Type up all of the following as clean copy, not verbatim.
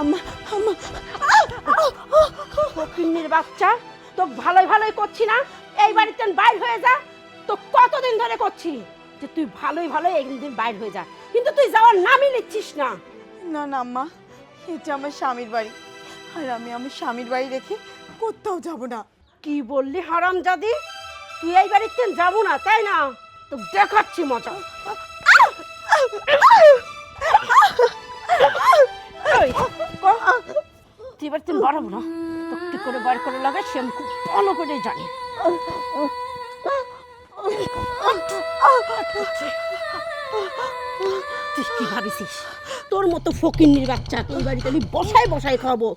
আম্মা আম্মা ফকিন্নির বাচ্চা, তো ভালোই ভালোই করছি না, এই বাড়িতে বাইর হয়ে যা। তো কতদিন ধরে করছি যে তুই ভালোই ভালোই একদিন বাইর হয়ে যা, কিন্তু তুই যাওয়ার নামই নিচ্ছিস না। না না আম্মা, এটা আমার স্বামীর বাড়ি, আর আমি আমার স্বামীর বাড়ি রেখে কোথাও যাব না। কি বললি হারামজাদি? তুই এই বাড়িতে যাবো না তাই না? তো দেখাচ্ছি মজা। এই, তুই বাড়িতে বাড়াবো না, তো কি করে বার করে লাগে সে আমি খুব ভালো করে জানি। তুই কি ভাবিছিস তোর মতো ফকিন্নির বাচ্চা তুই বাড়িতে আমি বসাই বসাই খাবো?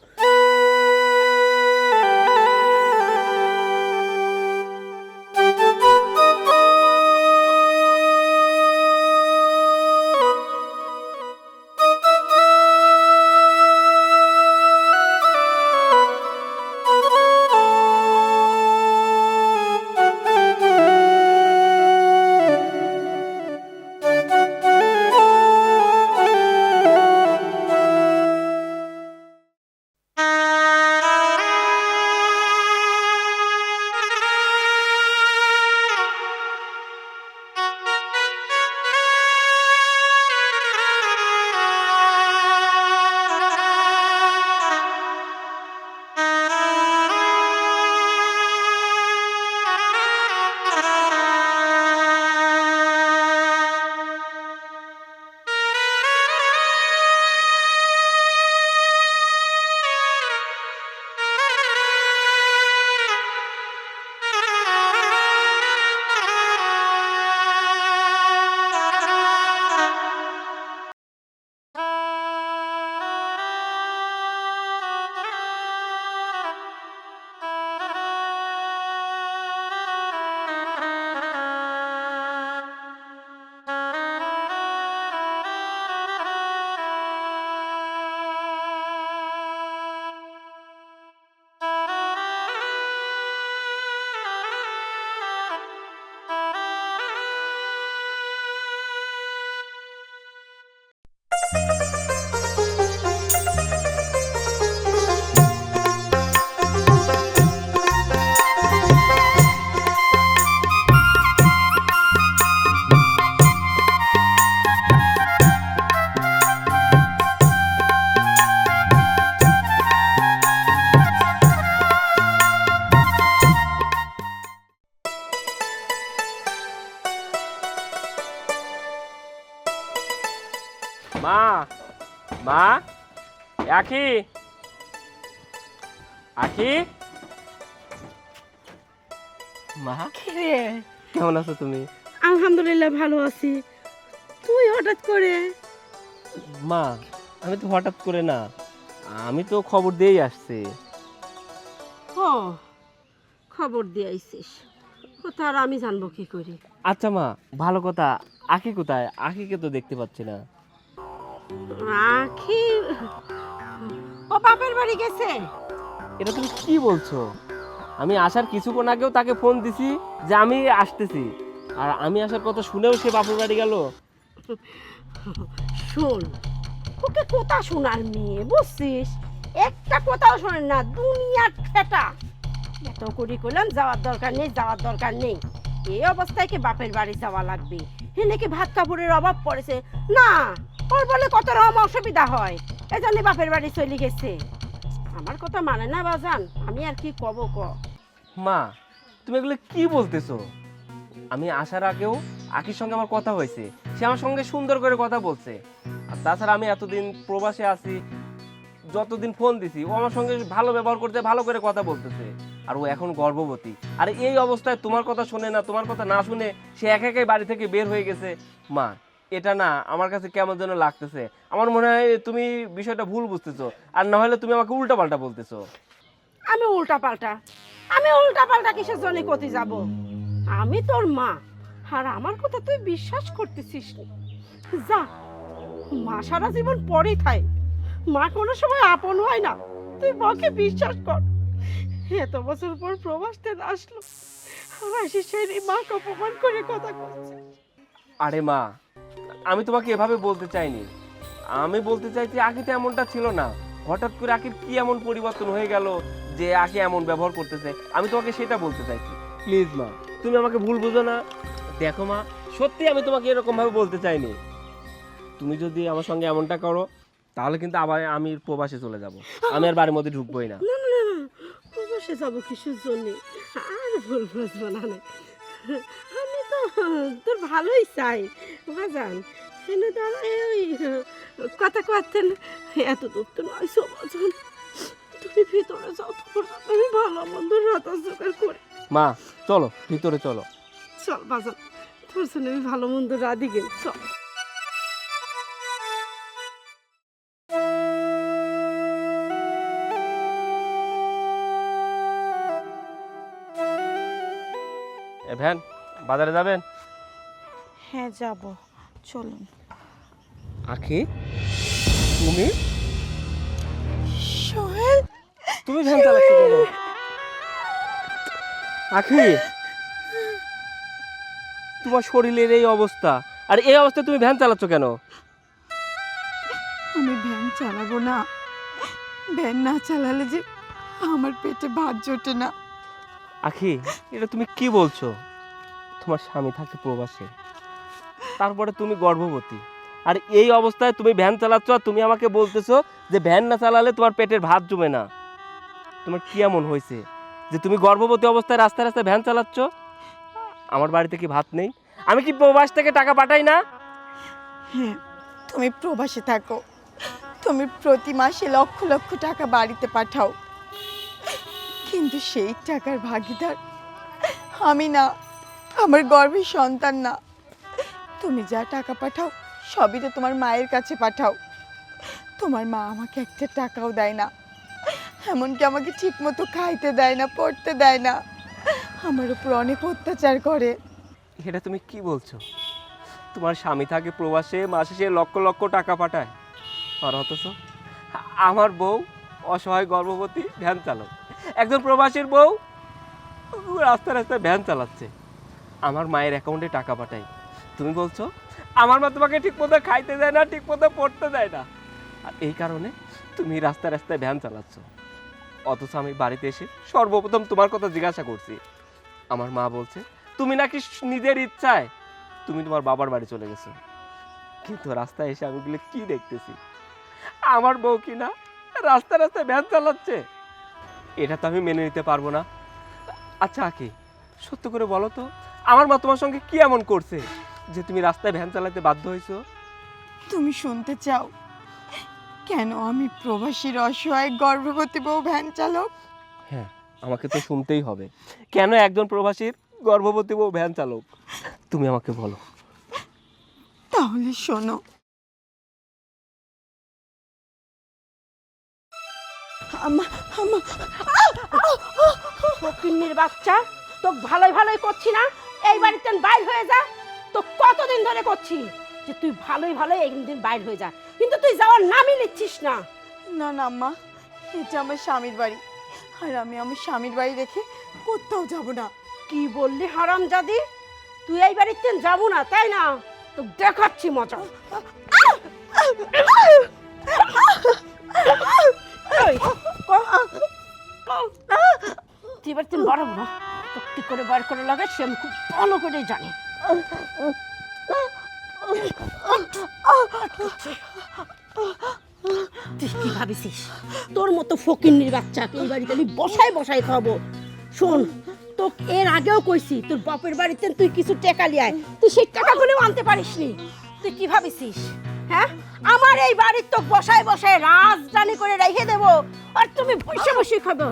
মা, মা, আখি, আখি, মা, রে, কেমন আছো তুমি? আলহামদুলিল্লাহ ভালো আছি। তুই হঠাৎ করে? মা, আমি তো হঠাৎ করে না, আমি তো খবর দিয়েই আসছি। ও, খবর দিয়ে আইছিস, কথা আর আমি জানবো কি করি? আচ্ছা মা, ভালো কথা, আখি কোথায়? আখিকে তো দেখতে পাচ্ছি না। আখি ও বাপের বাড়ি গেছে। এটা তুমি কি বলছো? আমি আসার কিছুক্ষণ আগেও তাকে ফোন দিছি যে আমি আসতেছি, আর আমি আসার কথা শুনেও সে বাপের বাড়ি গেল। শোন, ওকে কথা শোনার মেয়ে বুঝছিস, একটা কথাও শোনেন না, দুনিয়ার ঠেটা। এত করি করলাম যাওয়ার দরকার নেই, যাওয়ার দরকার নেই, এই অবস্থায় কি বাপের বাড়ি যাওয়া লাগবে? হে নাকি ভাত কাপড়ের অভাব পড়েছে না, ওর বলে কত রকম অসুবিধা হয়, এজন্য বাপের বাড়ি চলে গেছে। আমার কথা মানে না বাজান, আমি আর কি কব ক? মা, তুমি এগুলো কি বলতেছো? আমি আসার আগেও আখির সঙ্গে আমার কথা হয়েছে, সে আমার সঙ্গে সুন্দর করে কথা বলছে। আর তাছাড়া আমি এতদিন প্রবাসে আছি, যতদিন ফোন দিছি ও আমার সঙ্গে ভালো ব্যবহার করতে, ভালো করে কথা বলতেছে। আর ও এখন গর্ভবতী, আর এই অবস্থায় তোমার কথা শুনে না, তোমার কথা না শুনে সে একাই বাড়ি থেকে বের হয়ে গেছে। মা, এটা না আমার কাছে কেমন যেন লাগতেছে। আমার মনে হয় তুমি বিষয়টা ভুল বুঝতেছো, আর না হলে তুমি আমাকে উল্টা পাল্টা বলতেছো। আমি উল্টা পাল্টা কিসের জন্য করতে যাব? আমি তোর মা, আর আমার কথা তুই বিশ্বাস করতেছিস না? যা, মা সারা জীবন পরেই থাকে, মা কোনো সময় আপন হয় না, তুই মাকে বিশ্বাস কর। এত বছর পর প্রবাস থেকে আসলো, আর সেই মাকে অপমান করে কথা বলছে। আরে মা, আমি তোমাকে এভাবে বলতে চাইনি, আমি বলতে চাইছি আগে তো এমনটা ছিল না। হঠাৎ করে আখির কি এমন পরিবর্তন হয়ে গেল যে আখি এমন ব্যবহার করতেছে? আমি তোমাকে সেটা বলতে চাইছি। প্লিজ মা, তুমি আমাকে ভুল বুঝো না। দেখো মা, সত্যি আমি তোমাকে এরকম ভাবে বলতে চাইনি। তুমি যদি আমার সঙ্গে এমনটা করো তাহলে কিন্তু আবার আমি প্রবাসে চলে যাব। আমি আর বাড়ির মধ্যে ঢুকবোই না। না না না না, প্রবাসে যাবো কিসের জন্যে? আর ভুল বুঝবো না নে। আমি তো তোর ভালোই চাই বাজান। এনে দাঁড়া ওই কথা করতেন, এত দূর তো নয় বাজান। তুমি ভিতরে যাও, তোর আমি ভালো মন্দ রাতা জোগাড় করে। মা চলো ভিতরে চলো। চল বাজান, তোর জন্য আমি ভালো মন্দ রাধি গেল। চল। এ ভ্যান, বাজারে যাবেন? হ্যাঁ যাব, চলুন। আখি, তুমি সোহেল, তুমি ভ্যান চালাচ্ছ কেন? আখি, তোমার শরীরের এই অবস্থা, আর এই অবস্থায় তুমি ভ্যান চালাচ্ছ কেন? আমি ভ্যান চালাবো না। ভ্যান না চালালে যে আমার পেটে ভাত জোটে না। আখি, এটা তুমি কি বলছো? তোমার স্বামী থাকে প্রবাসে, তারপরে তুমি গর্ভবতী, আর এই অবস্থায় তুমি ভ্যান চালাচ্ছ, আর তুমি আমাকে বলতেছো যে ভ্যান না চালালে তোমার পেটের ভাত জমে না। তোমার কি এমন হয়েছে যে তুমি গর্ভবতী অবস্থায় রাস্তায় রাস্তায় ভ্যান চালাচ্ছ? আমার বাড়িতে কি ভাত নেই? আমি কি প্রবাস থেকে টাকা পাঠাই না? হ্যাঁ, তুমি প্রবাসে থাকো, তুমি প্রতি মাসে লক্ষ লক্ষ টাকা বাড়িতে পাঠাও, কিন্তু সেই টাকার ভাগিদার আমি না, আমার গর্ভের সন্তান না। তুমি যা টাকা পাঠাও সবই তো তোমার মায়ের কাছে পাঠাও। তোমার মা আমাকে একটা টাকাও দেয় না, এমনকি আমাকে ঠিক মতো খাইতে দেয় না, পড়তে দেয় না, আমার উপর অনেক অত্যাচার করে। এটা তুমি কি বলছো? তোমার স্বামী থাকে প্রবাসে, মাসে সে লক্ষ লক্ষ টাকা পাঠায়, আর অথচ আমার বউ অসহায় গর্ভবতী ভ্যান চালায়। একজন প্রবাসীর বউ রাস্তায় রাস্তায় ভ্যান চালাচ্ছে, আমার মায়ের অ্যাকাউন্টে টাকা পাঠায়। তুমি বলছো আমার মা তোমাকে ঠিক মতো খাইতে দেয় না, ঠিক মতো পড়তে দেয় না, আর এই কারণে তুমি রাস্তায় রাস্তায় ভ্যান চালাচ্ছ। অথচ আমি বাড়িতে এসে সর্বপ্রথম তোমার কথা জিজ্ঞাসা করছি। আমার মা বলছে তুমি নাকি নিজের ইচ্ছায় তুমি তোমার বাবার বাড়ি চলে গেছো। কিন্তু রাস্তায় এসে আমি কি দেখতেছি, আমার বউ কিনা রাস্তায় রাস্তায় ভ্যান চালাচ্ছে। এটা তো আমি মেনে নিতে পারবো না। আচ্ছা আকি, সত্য করে বলো তো, আমার মা তোমার সঙ্গে কি এমন করছে যে তুমি রাস্তায় ভ্যান চালাতে বাধ্য হয়েছো? তুমি শুনতে চাও কেন আমি প্রবাসীর অসহায় গর্ভবতী বউ ভ্যান চালক? হ্যাঁ, আমাকে তো শুনতেই হবে। কেন একজন প্রবাসীর গর্ভবতী বউ ভ্যান চালক, তুমি আমাকে বলো। তাহলে শোনো। আমা আমা ফকিন্নির বাচ্চা, তো ভালোই ভালোই করছি না, এই বাড়িতে বাইর হয়ে যা। তো কতদিন ধরে করছি যে তুই ভালোই ভালোই একদিন বাইর হয়ে যা, কিন্তু তুই যাওয়ার নামই নিচ্ছিস না। না না আম্মা, এটা আমার স্বামীর বাড়ি, আর আমি আমার স্বামীর বাড়ি রেখে কোথাও যাব না। কি বললি হারামজাদি? তুই এই বাড়িতে যাবো না তাই না? তো দেখাচ্ছি মজা। এই, তুই বাড়িতে বড় বড় কি করে বার করে লাগে সে আমি খুব ভালো করে জানি। তুই কি ভাবিছিস তোর মতো ফকিন্নির বাচ্চাকে এই বাড়িতে আমি বসায় বসায় খাবো? শোন, তো এর আগেও কইছি তোর বাপের বাড়িতে তুই কিছু টাকা লিয়ায়, তুই সেই টাকাগুলোও আনতে পারিসনি। তুই কি ভাবিছিস হ্যাঁ আমার এই বাড়ির তো বসায় বসায় রাজধানী করে রেখে দেব, আর তুমি বসে বসে খাবো?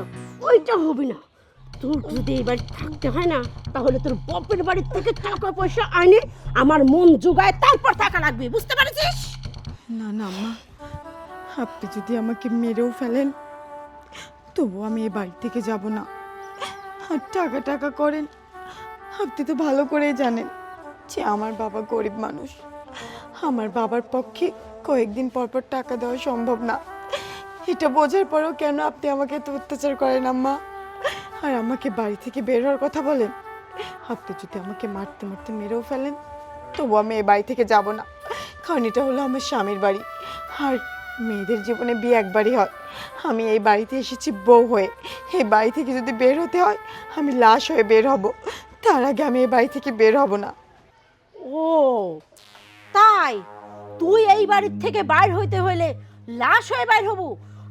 ওইটা হবে না। তোর যদি এই বাড়ি থাকতে হয় না, তাহলে তোর বাপের বাড়ির থেকে টাকা পয়সা আনে আমার মন জোগায়, তারপর টাকা লাগবে, বুঝতে পারছিস? না না আম্মা, আপনি যদি আমাকে মেরেও ফেলেন তবু আমি এই বাড়ি থেকে যাব না। আর টাকা টাকা করেন, আপনি তো ভালো করেই জানেন যে আমার বাবা গরিব মানুষ, আমার বাবার পক্ষে কয়েকদিন পর পর টাকা দেওয়া সম্ভব না। এটা বোঝার পরেও কেন আপনি আমাকে এত অত্যাচার করেন আম্মা, আর আমাকে বাড়ি থেকে বের হওয়ার কথা বলেন? আপনি যদি আমাকে মারতে মারতে মেরেও ফেলেন তবু আমি এই বাড়ি থেকে যাব না, কারণ এটা হলো আমার স্বামীর বাড়ি, আর মেয়েদের জীবনে বিয়ে একবারই হয়। আমি এই বাড়িতে এসেছি বউ হয়ে। এই বাড়ি থেকে যদি বের হতে হয়, আমি লাশ হয়ে বের হব। তার আগে আমি এই বাড়ি থেকে বের হব না। ও তাই, তুই এই বাড়ির থেকে বাইর হইতে হইলে লাশ হয়ে বাইর হব?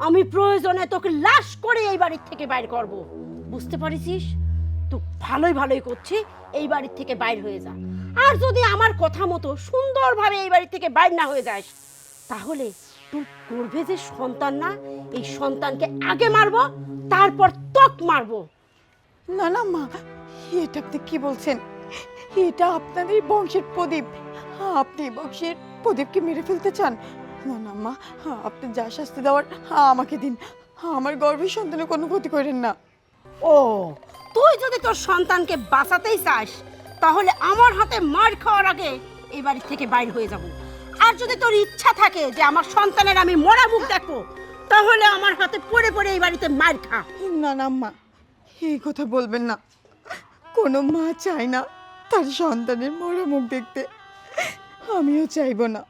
আমি প্রয়োজনে তোকে লাশ করে এই বাড়ির থেকে বাইর করব। বুঝতে পারিস? তুই ভালোই ভালোই করছিস, এই বাড়ির থেকে বাইর হয়ে যা। আর যদি আমার কথা মতো সুন্দরভাবে এই বাড়ি থেকে বাইর না হয়ে যাস, তাহলে তোর গর্ভে যে সন্তান না, এই সন্তানকে আগে মারবো, তারপর তক মারবো। না না মা, এটা আপনি কি বলছেন? এটা আপনাদের বংশের প্রদীপ। আপনি বংশের প্রদীপকে মেরে ফেলতে চান? না না মা, আপনি যা শাস্তি দেওয়ার আমাকে দিন। আমার গর্ভের সন্তানের কোনো ক্ষতি করেন না। ও, তুই যদি তোর সন্তানকে বাঁচাতেই চাস, তাহলে আমার হাতে মার খাওয়ার আগে এই বাড়ি থেকে বাইর হয়ে যাব। আর যদি তোর ইচ্ছা থাকে যে আমার সন্তানের আমি মরা মুখ দেখবো, তাহলে আমার হাতে পড়ে পড়ে এই বাড়িতে মার খা। না না মা, এই কথা বলবেন না। কোনো মা চায় না তার সন্তানের মরা মুখ দেখতে। আমিও চাইবো না।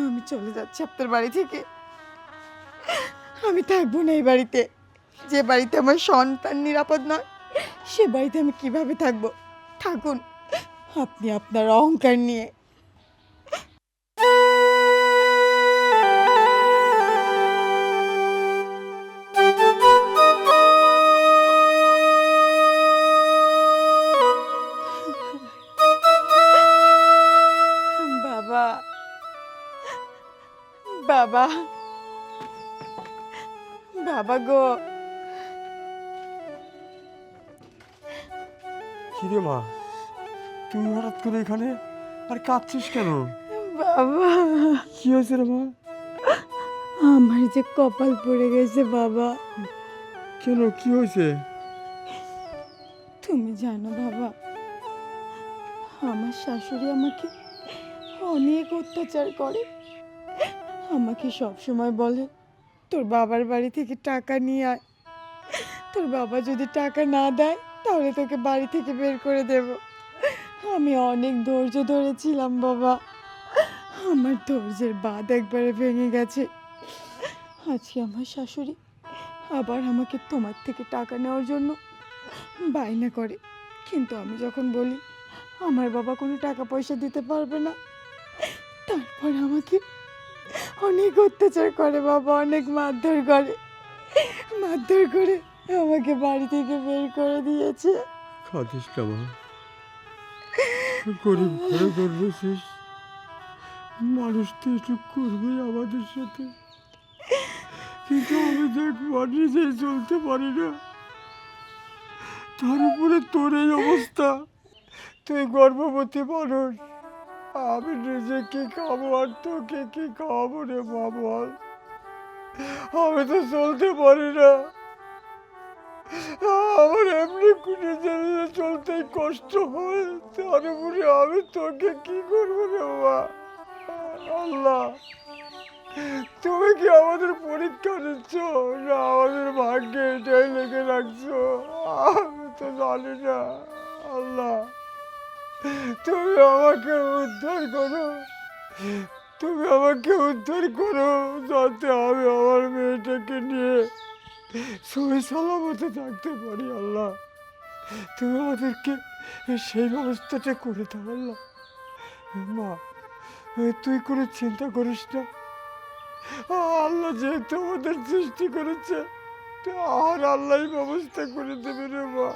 আমি চলে যাচ্ছি আপনার বাড়ি থেকে। আমি থাকবো না এই বাড়িতে। যে বাড়িতে আমার সন্তান নিরাপদ নয়, সে বাড়িতে আমি কিভাবে থাকবো? থাকুন আপনি আপনার অহংকার নিয়ে। বাবা, বাবা, বাবা গো। কিরে মা, তুই হঠাৎ করে এখানে আর কাঁদছিস কেন? বাবা, কি হয়েছে রে মা? আমার যে কপাল পড়ে গেছে বাবা। কেন, কি হয়েছে? তুমি জানো বাবা, আমার শাশুড়ি আমাকে অনেক অত্যাচার করে। আমাকে সব সময় বলে, তোর বাবার বাড়ি থেকে টাকা নিয়ে আয়। তোর বাবা যদি টাকা না দেয়, তাহলে তোকে বাড়ি থেকে বের করে দেব। আমি অনেক ধৈর্য ধরেছিলাম বাবা। আমার ধৈর্যের বাঁধ একবারে ভেঙে গেছে। আজকে আমার শাশুড়ি আবার আমাকে তোমার থেকে টাকা নেওয়ার জন্য বায়না করে। কিন্তু আমি যখন বলি আমার বাবা কোনো টাকা পয়সা দিতে পারবে না, তারপর আমাকে অনেক অত্যাচার করে বাবা, অনেক মারধর করে। মারধর করে আমাকে বাড়ি থেকে বের করে দিয়েছে। কাঁদিস না মা, গরিব ঘরে জন্মেছিস, মানুষ তো একটু করবেই আমাদের সাথে। কিন্তু আমি দেখ নিজেই চলতে পারি না, তার উপরে তোর এই অবস্থা। তুই গর্ভবতী মানুষ, আমি নিজে কি খাবো আর তোকে কি খাওয়াবো রে মা বল? আমি তো চলতে পারি না, আমার এমনি নিজে নিজে চলতে কষ্ট হয়, তার উপরে আমি তোকে কি করবো রে মা? আল্লাহ, তুমি কি আমাদের পরীক্ষা নিচ্ছ না আমাদের ভাগ্যে এটাই লেগে রাখছো? আমি তো জানি না। আল্লাহ, তুমি আমাকে উদ্ধার করো, তুমি আমাকে উদ্ধার করো, যাতে আমি আমার মেয়েটাকে নিয়ে সহি সালামতে থাকতে পারি। আল্লাহ, তুমি আমাদেরকে সেই ব্যবস্থাটা করে দাও। আল্লাহ, মা, তুই কোনো চিন্তা করিস না। আল্লাহ যেহেতু আমাদের সৃষ্টি করেছে, আর আল্লাহ ব্যবস্থা করে দেবে রে মা।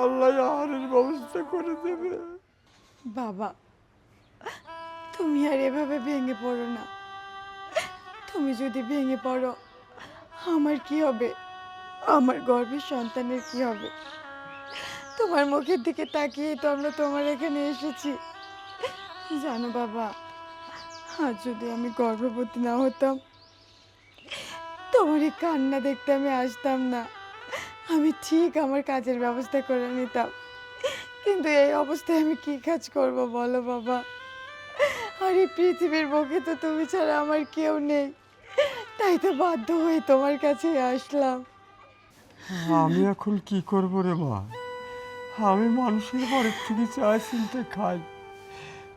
আল্লাহ আহারের ব্যবস্থা করে দেবে। বাবা, তুমি আর এভাবে ভেঙে পড়ো না। তুমি যদি ভেঙে পড়ো, আমার কি হবে? আমার গর্ভের সন্তানের কি হবে? তোমার মুখের দিকে তাকিয়ে তো আমরা তোমার এখানে এসেছি। জানো বাবা, আজ যদি আমি গর্ভবতী না হতাম, তোমার এই কান্না দেখতে আমি আসতাম না। আমি ঠিক আমার কাজের ব্যবস্থা করে নিতাম। কিন্তু এই অবস্থায় আমি কি কাজ করব বলো বাবা? আর এই পৃথিবীর বুকে তো তুমি ছাড়া আমার কেউ নেই। তাই তো বাধ্য হয়ে তোমার কাছে আসলাম। আমি এখন কি করবো রে মা? আমি মানুষের বাড়ির থেকে চাই চিনতে খাই,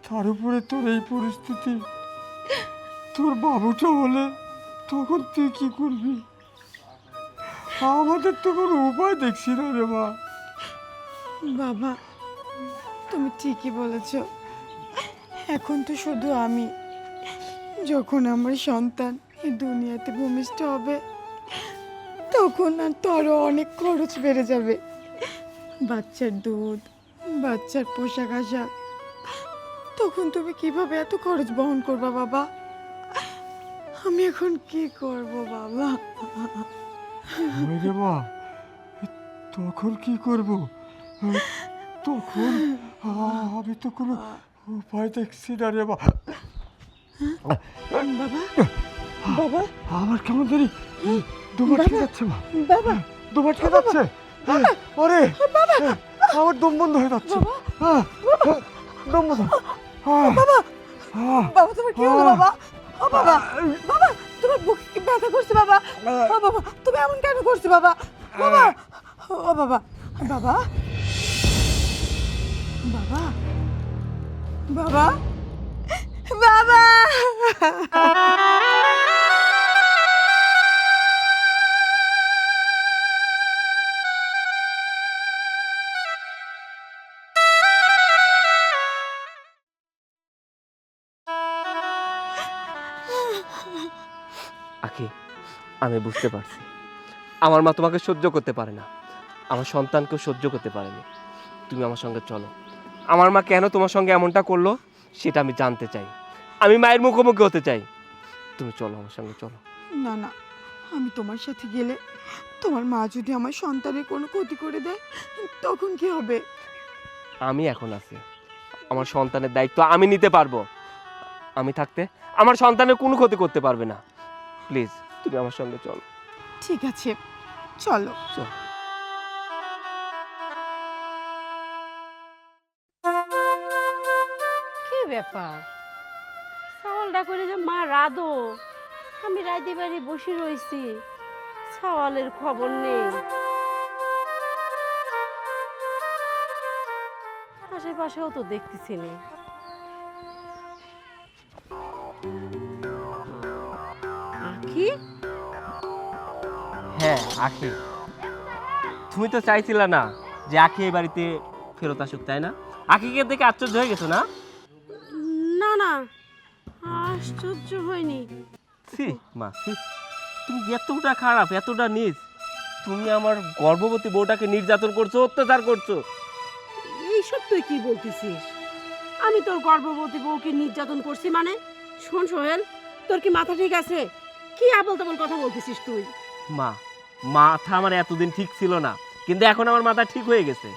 তার উপরে তোর এই পরিস্থিতি। তোর বাবুটা হলে তখন তুই কি করবি? আমাদের তো কোনো উপায় দেখছি না রে মা। বাবা, তুমি ঠিকই বলেছ। এখন তো শুধু আমি। যখন আমার সন্তান এই দুনিয়াতে ভূমিষ্ঠ হবে তখন আর তো আরো অনেক খরচ বেড়ে যাবে। বাচ্চার দুধ, বাচ্চার পোশাক আশাক, তখন তুমি কিভাবে এত খরচ বহন করবা বাবা? আমি এখন কি করব বাবা? ওই রে মা, তখন কি করব? তখন আমি তো কোনো উপায় দেখছি না রে মা। বাবা, বাবা, আমার কেমন জানি দুবার ঠিক যাচ্ছে মা, বাবা, দুবার ঠিক যাচ্ছে। ওরে আমার দম বন্ধ হয়ে যাচ্ছে। দম বন্ধ। বাবা, বাবা তোমার কি হলো বাবা? ও বাবা, বাবা তোমার বুকে কি ব্যথা করছে বাবা? ও বাবা তুমি এমন কেন করছো বাবা? বাবা, ও বাবা, বাবা, বাবা, বাবা, বাবা। আখি, আমি বুঝতে পারছি আমার মা তোমাকে সহ্য করতে পারে না, আমার সন্তানকেও সহ্য করতে পারেনি। তুমি আমার সঙ্গে চলো। আমার মা কেন তোমার সঙ্গে এমনটা করলো সেটা আমি জানতে চাই। আমি মায়ের মুখোমুখি হতে চাই। তুমি চলো, আমার সঙ্গে চলো। না না, আমি তোমার সাথে গেলে তোমার মা যদি আমার সন্তানের কোনো ক্ষতি করে দেয় তখন কি হবে? আমি এখন আছি, আমার সন্তানের দায়িত্ব আমি নিতে পারবো। আমি থাকতে আমার সন্তানের কোনো ক্ষতি করতে পারবে না। প্লিজ তুমি আমার সঙ্গে চলো। ঠিক আছে, চলো। চলো। কি ব্যাপার, সওয়ালটা করে যে মা রাধো, আমি রাইতে বাড়ি বসে রয়েছি, সওয়ালের খবর নেই। আশেপাশেও তো দেখতেছি না। আখি, হ্যাঁ আখি, তুমি তো চাইছিলে না যে আখি এই বাড়িতে ফেরত আসুক, তাই না? আখিকে দেখে আশ্চর্য হয়ে গেছো না? না না, আশ্চর্য হয়নি। ছি মা, ছি। তুমি এতটা খারাপ, এতটা নীচ। তুমি আমার গর্ভবতী বউটাকে নির্যাতন করছো, অত্যাচার করছো। এইসব তুই কি বলতেছিস? আমি তোর গর্ভবতী বউকে নির্যাতন করছি মানে? শোন সোহেল, তোর কি মাথা ঠিক আছে? কি আবল তাবল কথা বলতেছিস তুই? মা, মাথা আমার এতদিন ঠিক ছিল না, কিন্তু এখন আমার মাথা ঠিক হয়ে গেছে।